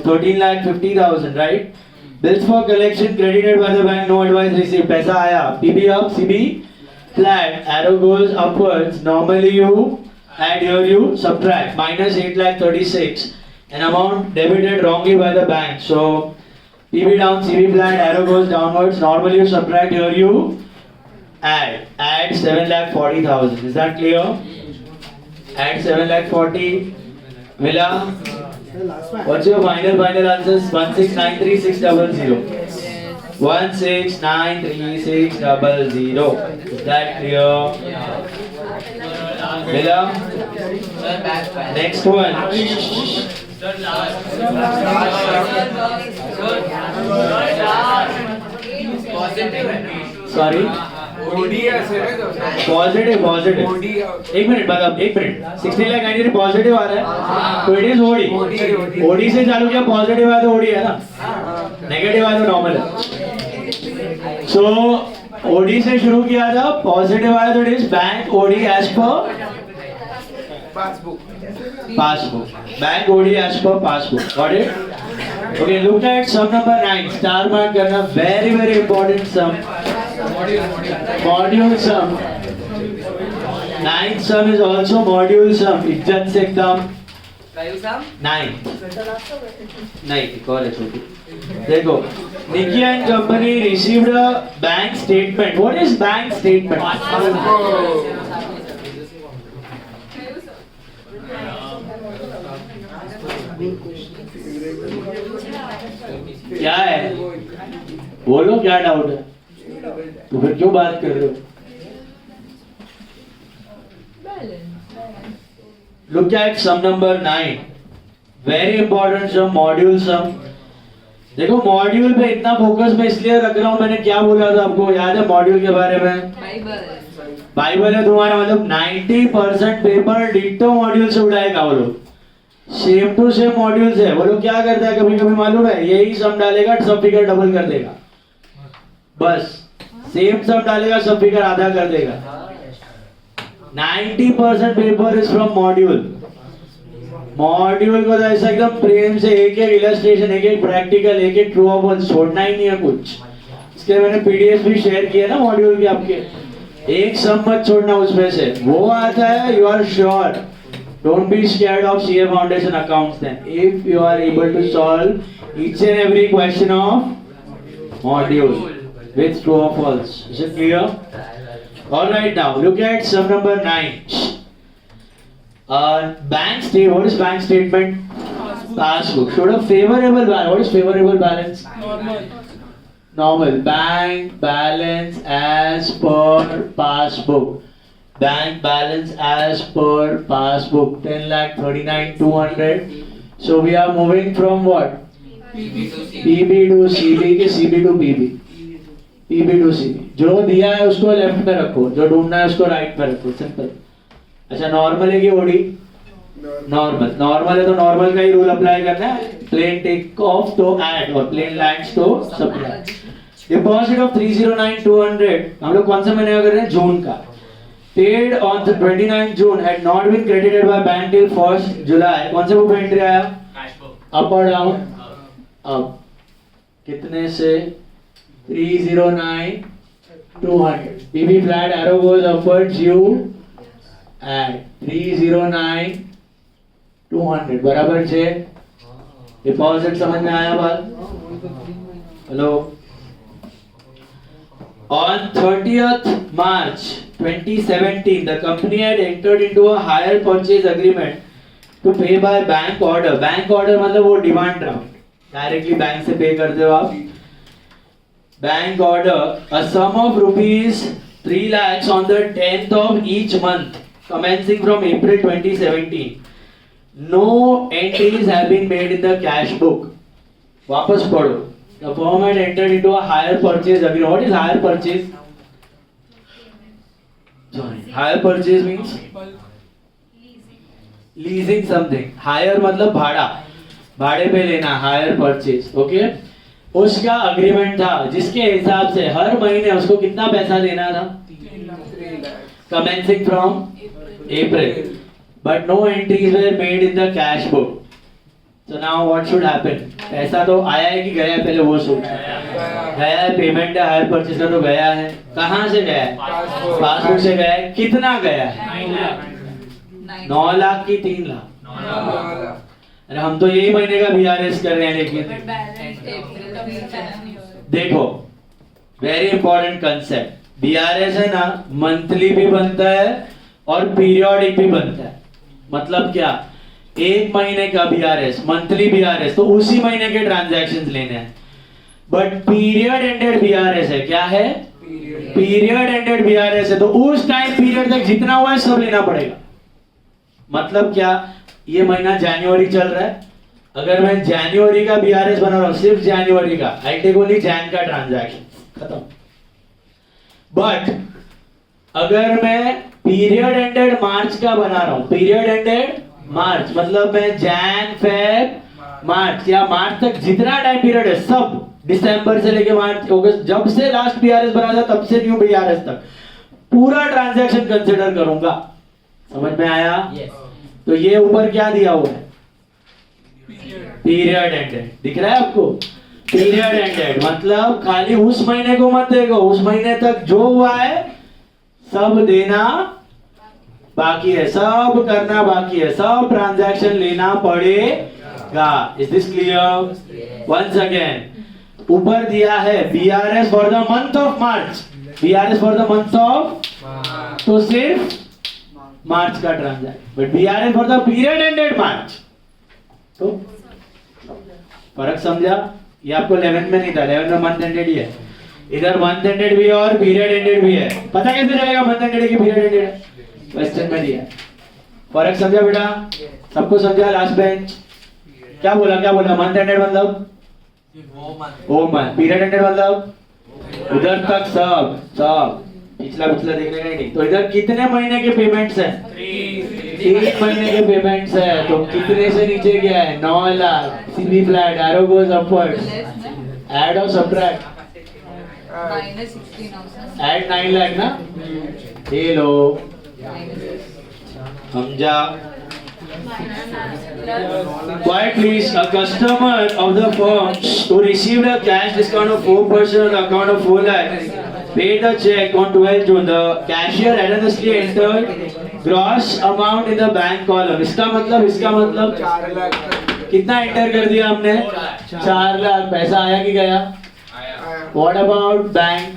13,50,000, right? Bills for collection credited by the bank, no advice received. पैसा आया. PB up, CB flat. Arrow goes upwards. Normally you add here, you subtract minus 8,36,000. An amount debited wrongly by the bank. So PB down, CB flat. Arrow goes downwards. Normally you subtract here, you add 7,40,000. Is that clear? Add 7,40,000. Villa. What's your final answers? 1693 600. 169360. Is that clear? Bela? Next one. Sir, last. Positive है ना? Sorry. OD असेल ना तो. Positive. OD. एक minute बाद अब 60 lakh 93 positive आ रहा है तो इट इज ओडी। ओडी से चालू किया, पॉजिटिव है तो ओडी है ना, नेगेटिव है तो नॉर्मल है। सो ओडी से शुरू किया था, पॉजिटिव आया तो it is bank OD as per passbook. Bank OD as per passbook. Got it? Okay, look at sum number 9, star mark करना, very very important sum, module sum. 9th sum is also module sum. इज्जत से एकदम 9 नहीं call है छोटी। देखो, Nikia and company received a bank statement. What is bank statement? क्या है? बोलो क्या डाउट है? तो फिर क्यों बात कर रहे हो? Look at sum number 9. Very important sum, module sum. देखो मॉड्यूल पे इतना फोकस मैं इसलिए रख रहा हूँ, मैंने क्या बोला था आपको याद है मॉड्यूल के बारे में? बाइबल है तुम्हारा, मतलब 90% पेपर डिट्टो मॉड्यूल से उठाएगा वो लोग, सेम टू सेम मॉड्यूल से। वो लोग क्या करता है कभी कभी मालूम है, यही सम डालेगा सब फिगर डबल कर देगा, बस सेम सम डालेगा सब फिगर आधा कर देगा। 90% paper is from module. Module को तो ऐसा एकदम प्रेम से एक एक इलस्ट्रेशन, एक एक प्रैक्टिकल, एक एक ट्रू और फॉल्स छोड़ना ही नहीं है कुछ। इसके मैंने पीडीएफ भी शेयर किया ना मॉड्यूल के आपके, एक सम मत छोड़ना उसमें से, वो आता है you are sure. Don't be scared of CA foundation accounts then if you are able to solve each and every question of module with true और false. Is it clear? All right, now look at sum number 9. Bank statement. What is bank statement? Passbook. Showed a favorable balance. What is favorable balance? Normal. Bank balance as per passbook. Bank balance as per passbook. 10,39,200. So we are moving from what? PB to CB के CB to PB. PB to CB. जो दिया है उसको left में रखो, जो ढूंढना है उसको राइट में रखो, सिंपल। अच्छा, नॉर्मल है कि ओडी? नॉर्मल है तो नॉर्मल का ही रूल अप्लाई करना है, प्लेन टेक ऑफ तो ऐड और प्लेन लैंड्स तो सब्ट्रैक्ट। डिपॉजिट ऑफ 309,200 हम लोग कौन सा महीने का कर रहे हैं? जून का। Paid on the 29 June had not been credited by bank till 1 July. कौन से बुक में एंट्री आया? अप और डाउन? अब कितने से? 309,200. PB flat arrow goes upwards, you add 309,200 बराबर 6। डिपॉजिट समझ में आया बात? Hello. On 30th March 2017, the company had entered into a hire purchase agreement to pay by bank order. Bank order मतलब वो डिमांड ड्राफ्ट, डायरेक्टली बैंक से पे करते हो आप। Bank order, a sum of rupees 3 lakhs on the 10th of each month, commencing from April 2017. No entries have been made in the cash book. वापस पढ़ो। The firm had entered into a hire purchase agreement. What is hire purchase? Sorry, hire purchase means leasing something. Hire मतलब भाड़ा, भाड़े पे लेना, hire purchase, okay? उसका agreement था जिसके हिसाब से हर महीने उसको कितना पैसा देना था? commencing from April, but no entries were made in the cash book. So now what should happen? पैसा तो आया है कि गया है, पहले वो सोच। गया है, पेमेंट है, हायर परचेज का तो गया है। कहाँ से गया है? पासबुक से गया है। कितना गया है? 9 लाख की 3 लाख? अरे हम तो यही महीने का बीआरएस कर रहे हैं, लेकिन देखो वेरी इंपॉर्टेंट कंसेप्ट, बीआरएस है ना, मंथली भी बनता है और पीरियोडिक भी बनता है। मतलब क्या? एक महीने का बीआरएस, मंथली बीआरएस, तो उसी महीने के ट्रांजैक्शंस लेने हैं। बट पीरियड एंडेड बीआरएस है, क्या है? पीरियड एंडेड बीआरएस है, तो उस टाइम पीरियड तक जितना हुआ है सब लेना पड़ेगा। मतलब क्या, ये महीना जनवरी चल रहा है, अगर मैं जनवरी का बीआरएस बना रहा हूं, सिर्फ जनवरी का, आई टेक ओनली जैन का ट्रांजैक्शन, खत्म। बट अगर मैं पीरियड एंडेड मार्च का बना रहा हूं, पीरियड एंडेड मार्च मतलब मैं जैन फेब मार्च या मार्च तक जितना टाइम पीरियड है सब, दिसंबर से लेके मार्च अगस्त, जब से लास्ट बीआरएस बना था तब से न्यू बीआरएस तक पूरा ट्रांजैक्शन कंसीडर करूंगा। समझ में आया? तो ये ऊपर क्या दिया हुआ है? पीरियड एंडेड, दिख रहा है आपको? पीरियड एंडेड मतलब खाली उस महीने को मत देखो, उस महीने तक जो हुआ है सब देना बाकी है, सब करना बाकी है, सब ट्रांजैक्शन लेना पड़ेगा। Is this clear? Once again ऊपर दिया है BRS for the month of March, BRS for the month of, तो सिर्फ मार्च का transaction, but BRS for the period ended March. तो फर्क समझा? ये आपको 11 में नहीं था, 11 में मंथ एंडेड ही है, इधर मंथ एंडेड भी है और पीरियड एंडेड भी है। पता कैसे चलेगा मंथ एंडेड की पीरियड एंडेड है? क्वेश्चन में दिया। फर्क समझा बेटा? सबको समझा? लास्ट बेंच क्या बोला मंथ एंडेड मतलब वो मंथ, पीरियड एंडेड मतलब उधर तक सब पिछला देखने का ही नहीं। तो इधर कितने महीने के पेमेंट्स हैं? 3 महीने के पेमेंट्स है, तो कितने से नीचे गया है? 9 lakh. CB flat, arrow goes upwards, add और सब्ट्रैक्ट, minus 16,000. ऐड 9 लाख ना, ये लो समझा? Quiet please, a customer of the firm who received a cash discount of 4% on account of 4 lakhs paid the check on 12 June. The cashier erroneously entered gross amount in the bank column. इसका मतलब 4 लाख तक कितना enter कर दिया हमने? 4 लाख। पैसा आया कि गया? What about bank?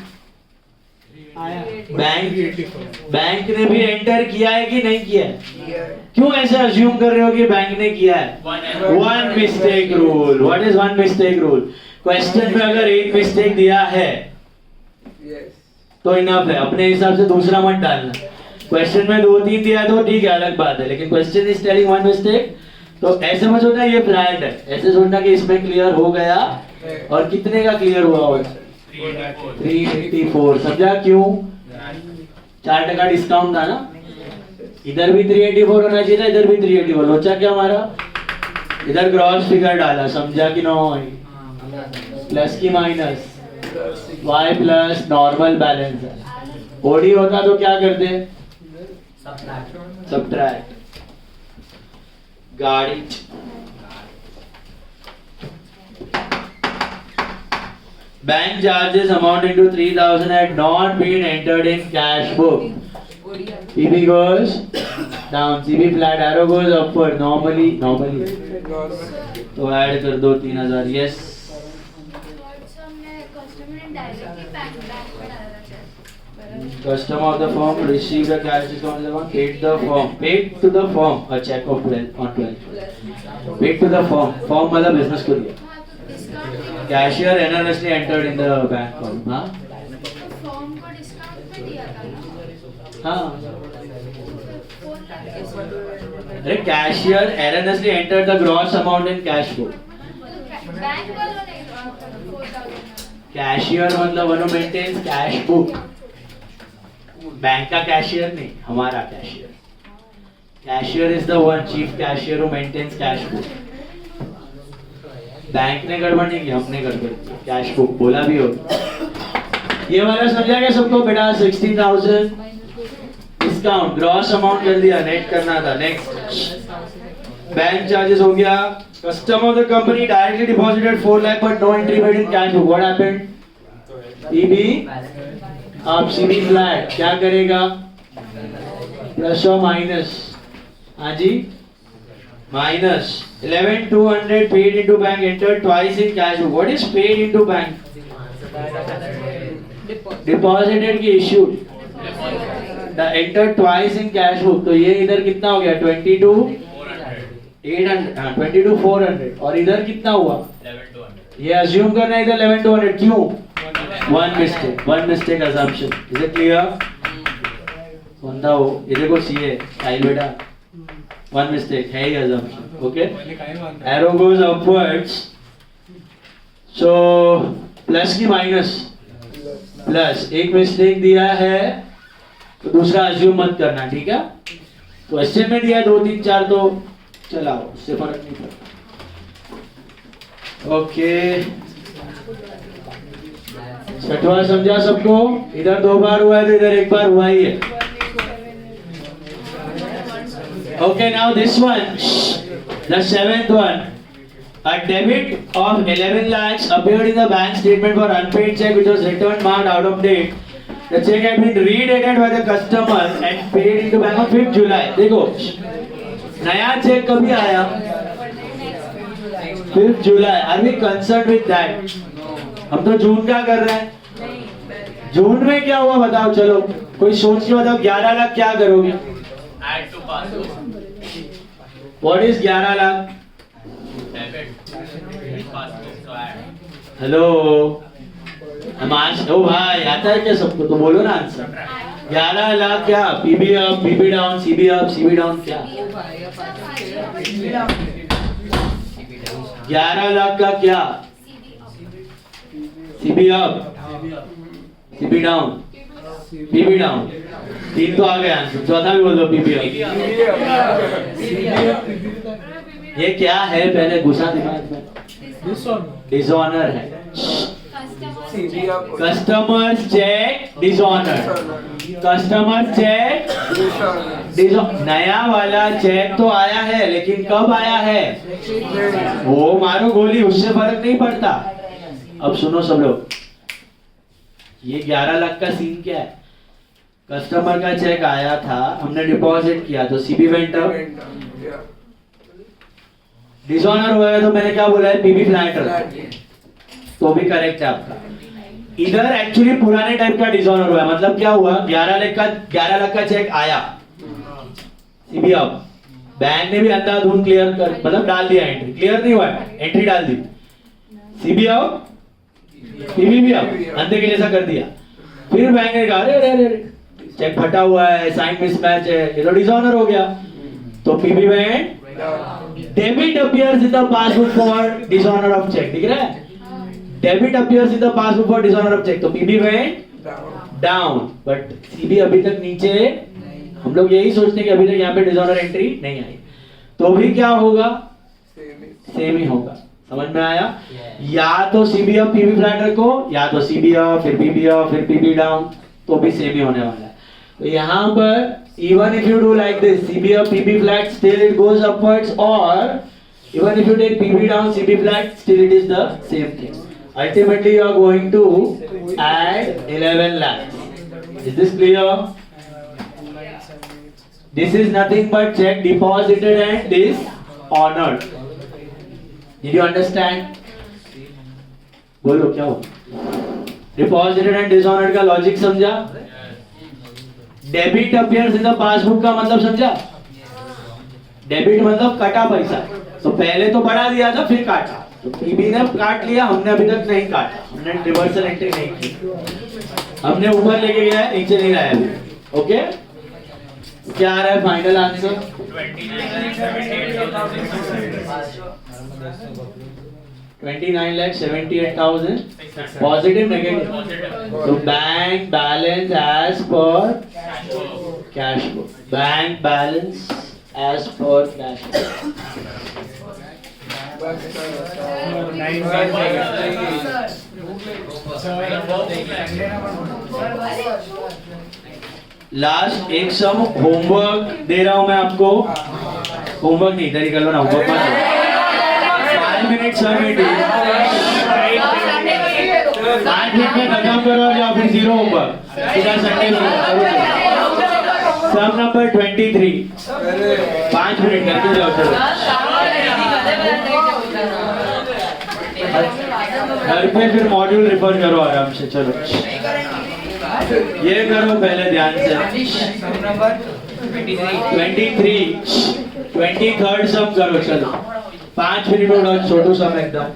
बैंक ने भी एंटर किया है कि नहीं किया है? क्यों ऐसे अज्यूम कर रहे हो कि बैंक ने किया है? One mistake rule. What is one mistake rule? Question में अगर एक मिस्टेक दिया है तो इनफ है, अपने हिसाब से दूसरा मत डालना। क्वेश्चन में 2-3 दिया तो ठीक है, अलग बात है, लेकिन question is telling one mistake, तो ऐसे मत सोचना ये फ्लैट है, ऐसे सोचना कि इसमें क्लियर हो गया। और कितने का क्लियर हुआ होगा? 384। समझा क्यों? 4% डिस्काउंट था ना, इधर भी 384 होना चाहिए था, इधर भी 384। लोचा क्या हमारा? इधर ग्रॉस फिगर डाला, समझा कि नो? प्लस की minus, y plus normal balance है। ओडी होता तो क्या करते? सब्ट्रैक्ट। गाड़ी bank charges amounting to 3,000 had not been entered in cash book. PB goes down, CB flat, arrow goes upward. Normally तो ऐड कर दो 3,000। yes customer of the firm received a cash discount on paid to the firm a check of 12 on 12 paid to the firm मतलब business को दिया। Cashier erroneously entered in the bank column। हाँ firm को discount पे दिया था ना? हाँ, अरे cashier erroneously entered the gross amount in cash book। Bank वालों ने 4,000। कैशियर मतलब one maintains cash book, bank का कैशियर नहीं, हमारा cashier. Cashier is the one chief cashier who maintains cash book. Bank ने गड़बड़ नहीं की, हमने गड़बड़ की। कैश बुक बोला भी हो। ये वाला समझा क्या सबको बेटा? 16,000 डिस्काउंट, ग्रॉस अमाउंट कर दिया, नेट करना था। नेक्स्ट बैंक चार्जेस हो गया। Customer of the company directly deposited 4 lakh but no entry made in cash book. What happened? EB अब सीबी फ्लैट क्या करेगा? प्लस और माइनस? हाँ जी, minus 11,200 paid into bank entered twice in cash book. What is paid into bank? Deposited की issued, the entered twice in cash book। तो ये इधर कितना हो गया? 22,800, 22,400। और इधर कितना हुआ? ये अज्यूम करना है इधर 11 to 100 क्यों? One mistake assumption. Is it clear? बंदा हो ये देखो सीए साहिल बेटा वन मिस्टेक है ही assumption. Okay? Arrow goes upwards. So plus की माइनस प्लस एक मिस्टेक दिया है तो दूसरा अज्यूम मत करना, ठीक है? क्वेश्चन में दिया 2 3 4 तो चलाओ, उससे फर्क नहीं पड़ता. ओके छठवां समझा सबको? इधर 2 बार हुआ है तो इधर 1 बार हुआ ही है. Okay now this one, the 7th one. A debit of 11 lakhs appeared in the bank statement for unpaid check which was returned marked out of date. The check had been redated by the customer and paid into bank on 5th July. देखो नया check कभी आया? 5th July. Are we concerned with that? हम तो जून का कर रहे हैं. जून में क्या हुआ बताओ? चलो कोई सोच के बताओ. 11 लाख क्या करोगे? Add to passbook. What is 11 lakh? Debit. Passbook to add. Hello ओ भाई आता है क्या सबको? तो बोलो ना आंसर. 11 लाख क्या? PB up, PB down, CB up, CB down क्या? 11 लाख का क्या? CB up, CB down, PB down. 3 तो आ गए आंसर, चौथा भी बोल दो पीबी अप. ये क्या है? पहले घुसा दिमाग में. डिसऑनर है. Customer cheque dishonour. Customer cheque नया वाला चेक तो आया है लेकिन कब आया है? वो मारो गोली, उससे फर्क नहीं पड़ता. अब सुनो सब लोग, ये 11 लाख का सीन क्या है? कस्टमर का चेक आया था, हमने डिपॉजिट किया तो सीबी वेंट अप. डिसऑनर हुआ है तो मैंने क्या बोला है? PB flat. तो भी करेक्ट है आपका. इधर एक्चुअली पुराने टाइप का डिसऑनर हुआ है. मतलब क्या हुआ? 11 लाख का चेक आया, सीबी अप. बैंक ने भी अंधाधुंध क्लियर कर मतलब डाल दिया. एंट्री क्लियर नहीं हुआ है, एंट्री डाल दी. सीबी अप, पीबी भी अप, अंधे के जैसा कर दिया. फिर बैंक ने कहा अरे चेक फटा हुआ है, साइन मिसमैच है, ये तो डिसऑनर हो गया. तो PB bank debit appears in the passbook for dishonour of cheque. दिख रहा है? Debit appears in the passbook for dishonour of cheque. तो PB went down but CB अभी तक नीचे. हम लोग यही सोचते हैं कि अभी तक यहाँ पे डिसऑनर एंट्री नहीं आई. तो भी क्या होगा? सेम ही होगा. समझ में आया? या तो सीबी अप पीबी फ्लैट रखो, या तो सीबी अप फिर पीबी अप फिर पीबी डाउन, तो भी सेम ही होने वाला है. तो यहाँ पर even if you do like this, CB up, PB flat, still it goes upwards, or even if you take PB down, CB flat, still it is the same thing. Ultimately, you are going to add 11 lakhs. Is this clear? This is nothing but check deposited and dishonored. Did you understand? बोलो क्या हो? Deposited and dishonored का logic समझा? Debit appears in the passbook का मतलब समझा? Debit मतलब कटा पैसा. तो पहले तो बढ़ा दिया था फिर काटा. तो पीबी ने काट लिया, हमने अभी तक नहीं काटा. हमने रिवर्सल एंट्री नहीं की. हमने ऊपर लेके गया है, नीचे नहीं लाया अभी. ओके क्या आ रहा है final answer? 29,78,000. Positive, negative? So bank balance as per cash book. Bank balance as per cash book. Last एक सम होमवर्क दे रहा हूं मैं आपको. होमवर्क नहीं, इधर ही कर लो ना. Homework 5 minute submit. 5 मिनट में खत्म करो या फिर 0 होमवर्क. सीधा संडे सम नंबर 23. 5 मिनट करके जाओ. चलो घर पे फिर मॉड्यूल रिफर करो आराम से. चलो ये करो पहले ध्यान से. 23 23rd सम करो. चलो 5 मिनट में उड़ा छोटू सा एकदम।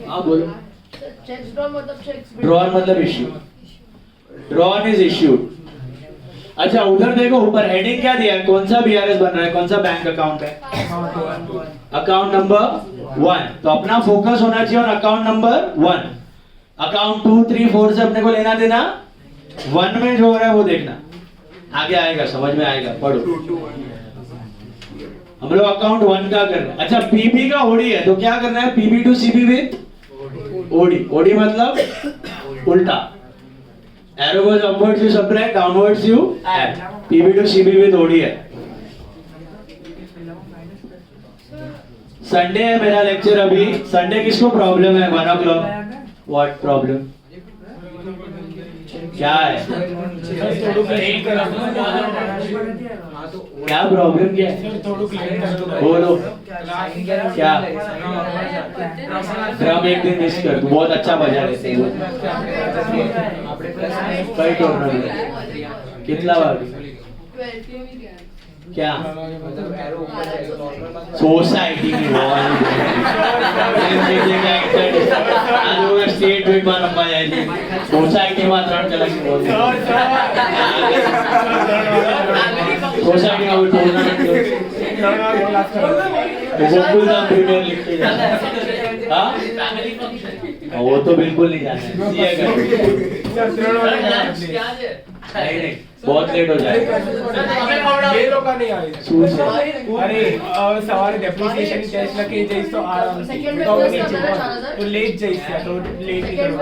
हाँ बोलो। चेक्स ड्रॉ मतलब चेक्स ड्रॉअर मतलब इश्यू, ड्रॉअर इज इश्यूड। अच्छा उधर देखो ऊपर हेडिंग क्या दिया है, कौन सा बीआरएस बन रहा है, कौन सा बैंक अकाउंट है, अकाउंट नंबर 1। तो अपना फोकस होना चाहिए ऑन अकाउंट नंबर 1। अकाउंट 2, 3, 4 से अपने को लेना देना, 1 में जो हो रहा है वो देखना, आगे आएगा, समझ में आएगा, पढ़ो। हम लोग अकाउंट 1 का कर रहे हैं। अच्छा पीबी का ओडी है तो क्या करना है, PB to CB with OD. OD मतलब उल्टा, arrow goes upwards you subtract, downwards you add. PB to CB with OD है। संडे है मेरा लेक्चर अभी। संडे किसको प्रॉब्लम है 1 o'clock? व्हाट प्रॉब्लम, क्या है, क्या प्रॉब्लम, क्या है बोलो, क्या ड्रम एक दिन मिस कर, तू बहुत अच्छा बजा रहे थे। कई टूर्नामेंट कितना बार, क्या सोसाइटी की स्टेट वेट માં રમવા જાય છે, સોસાયટીમાં 3 કલાક સોસાયટીમાં કોઈ ટુર્નામેન્ટ तो गोकुल धाम प्रीमियर लीग पे जाना है। हाँ वो तो बिल्कुल नहीं जाना है, ये नहीं बहुत लेट हो जाएगा। ये लोग का नहीं आएगा। अरे सवाल डेप्रिसिएशन टेस्ट लगे जैसे तो आराम से तो लेट जैसे तो लेट ही नहीं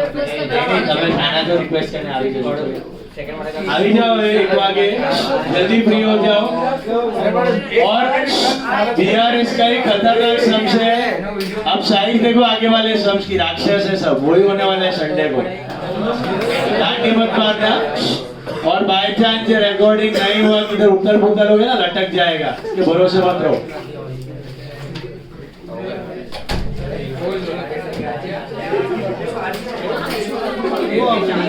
તમે खाना तो रिक्वेस्ट करने आ जाओ एक आगे, जल्दी फ्री हो जाओ। और बीआरएस का एक खतरनाक सम्स है, अब साइड देखो आगे वाले सम्स की, राक्षस है सब, वही होने वाला है संडे को। डांटी मत मारना, और बाय चांस रिकॉर्डिंग नहीं हुआ किधर उतर पुतर हो गया ना, लटक जाएगा, इसके भरोसे मत रहो। चलना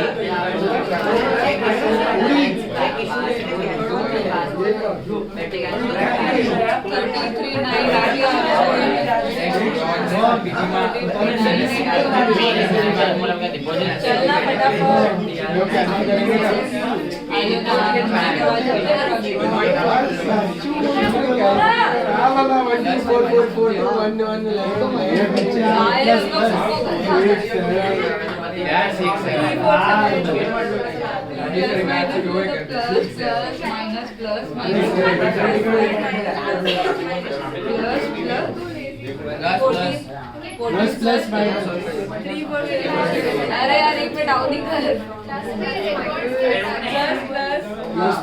अरे यार एक मिनट डाउन ही कर,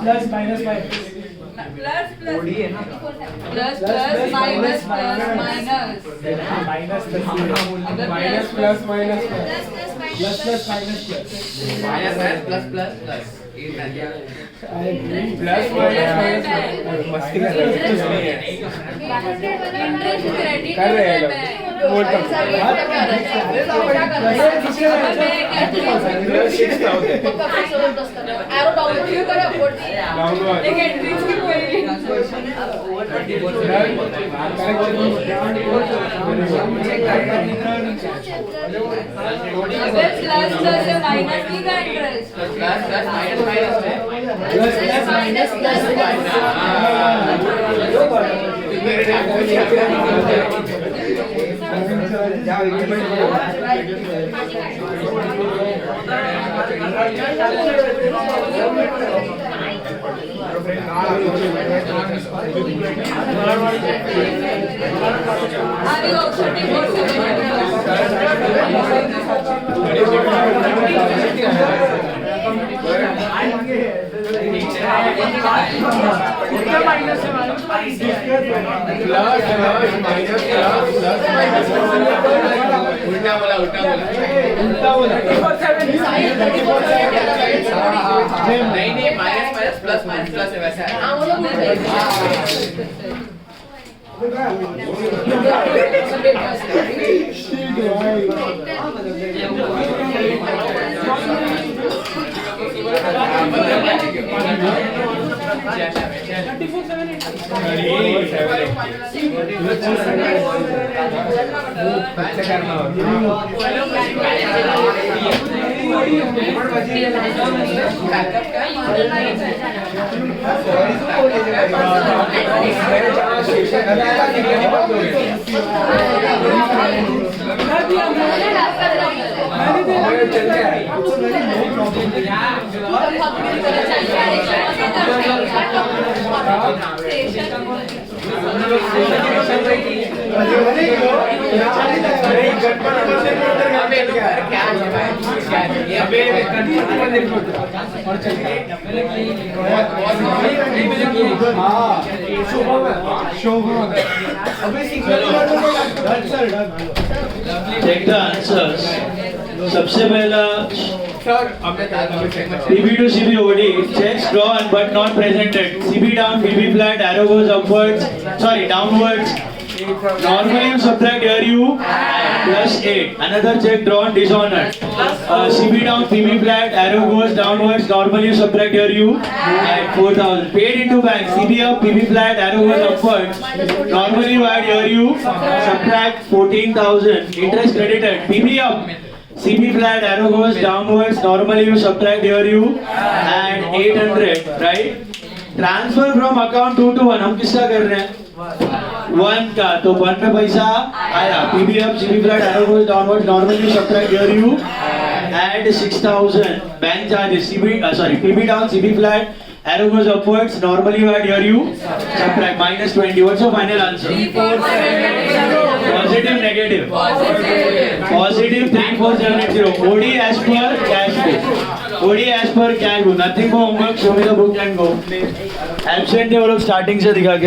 plus minus plus plus minus minus plus minus plus plus minus plus plus minus मस्ती कर रहे हैं लोग। एरो डाउनलोड क्यों करे प्लस माइनस की का इंटरेस्ट माइनस क्या माइनस है मालूम? उल्टा बोला उल्टा बोला 34,7 नहीं minus minus plus minus plus है वैसा है हाँ वो लोग बोलते हैं Take the answers. सबसे पहला PB to CB OD checks drawn but not presented. CB down, PB flat, arrow goes upwards. Sorry, downwards. Normally you subtract here you plus 8. Another check drawn dishonored. CB down, PB flat, arrow goes downwards. Normally you subtract here you at 4,000. Paid into bank. CB up, PB flat, arrow goes upwards. Normally you add here you subtract 14,000. Interest credited. PB up. CB flat, arrow goes downwards. Normally you subtract here you and 800, right? Transfer from account 2 to 1. हम किसका कर रहे हैं? 1 का. तो 1 में पैसा आया. PB up, CB flat, arrow goes downwards. Normally you subtract here you add 6,000. Bank charges. PB down, CB flat, arrow goes upwards. Normally you add here you subtract minus 20. What's your final answer? Positive, negative. Positive 34,780. OD as per cash flow. OD as per cash flow. Nothing for homework. Show me the book and go. Absent है वो लोग starting से दिखा के.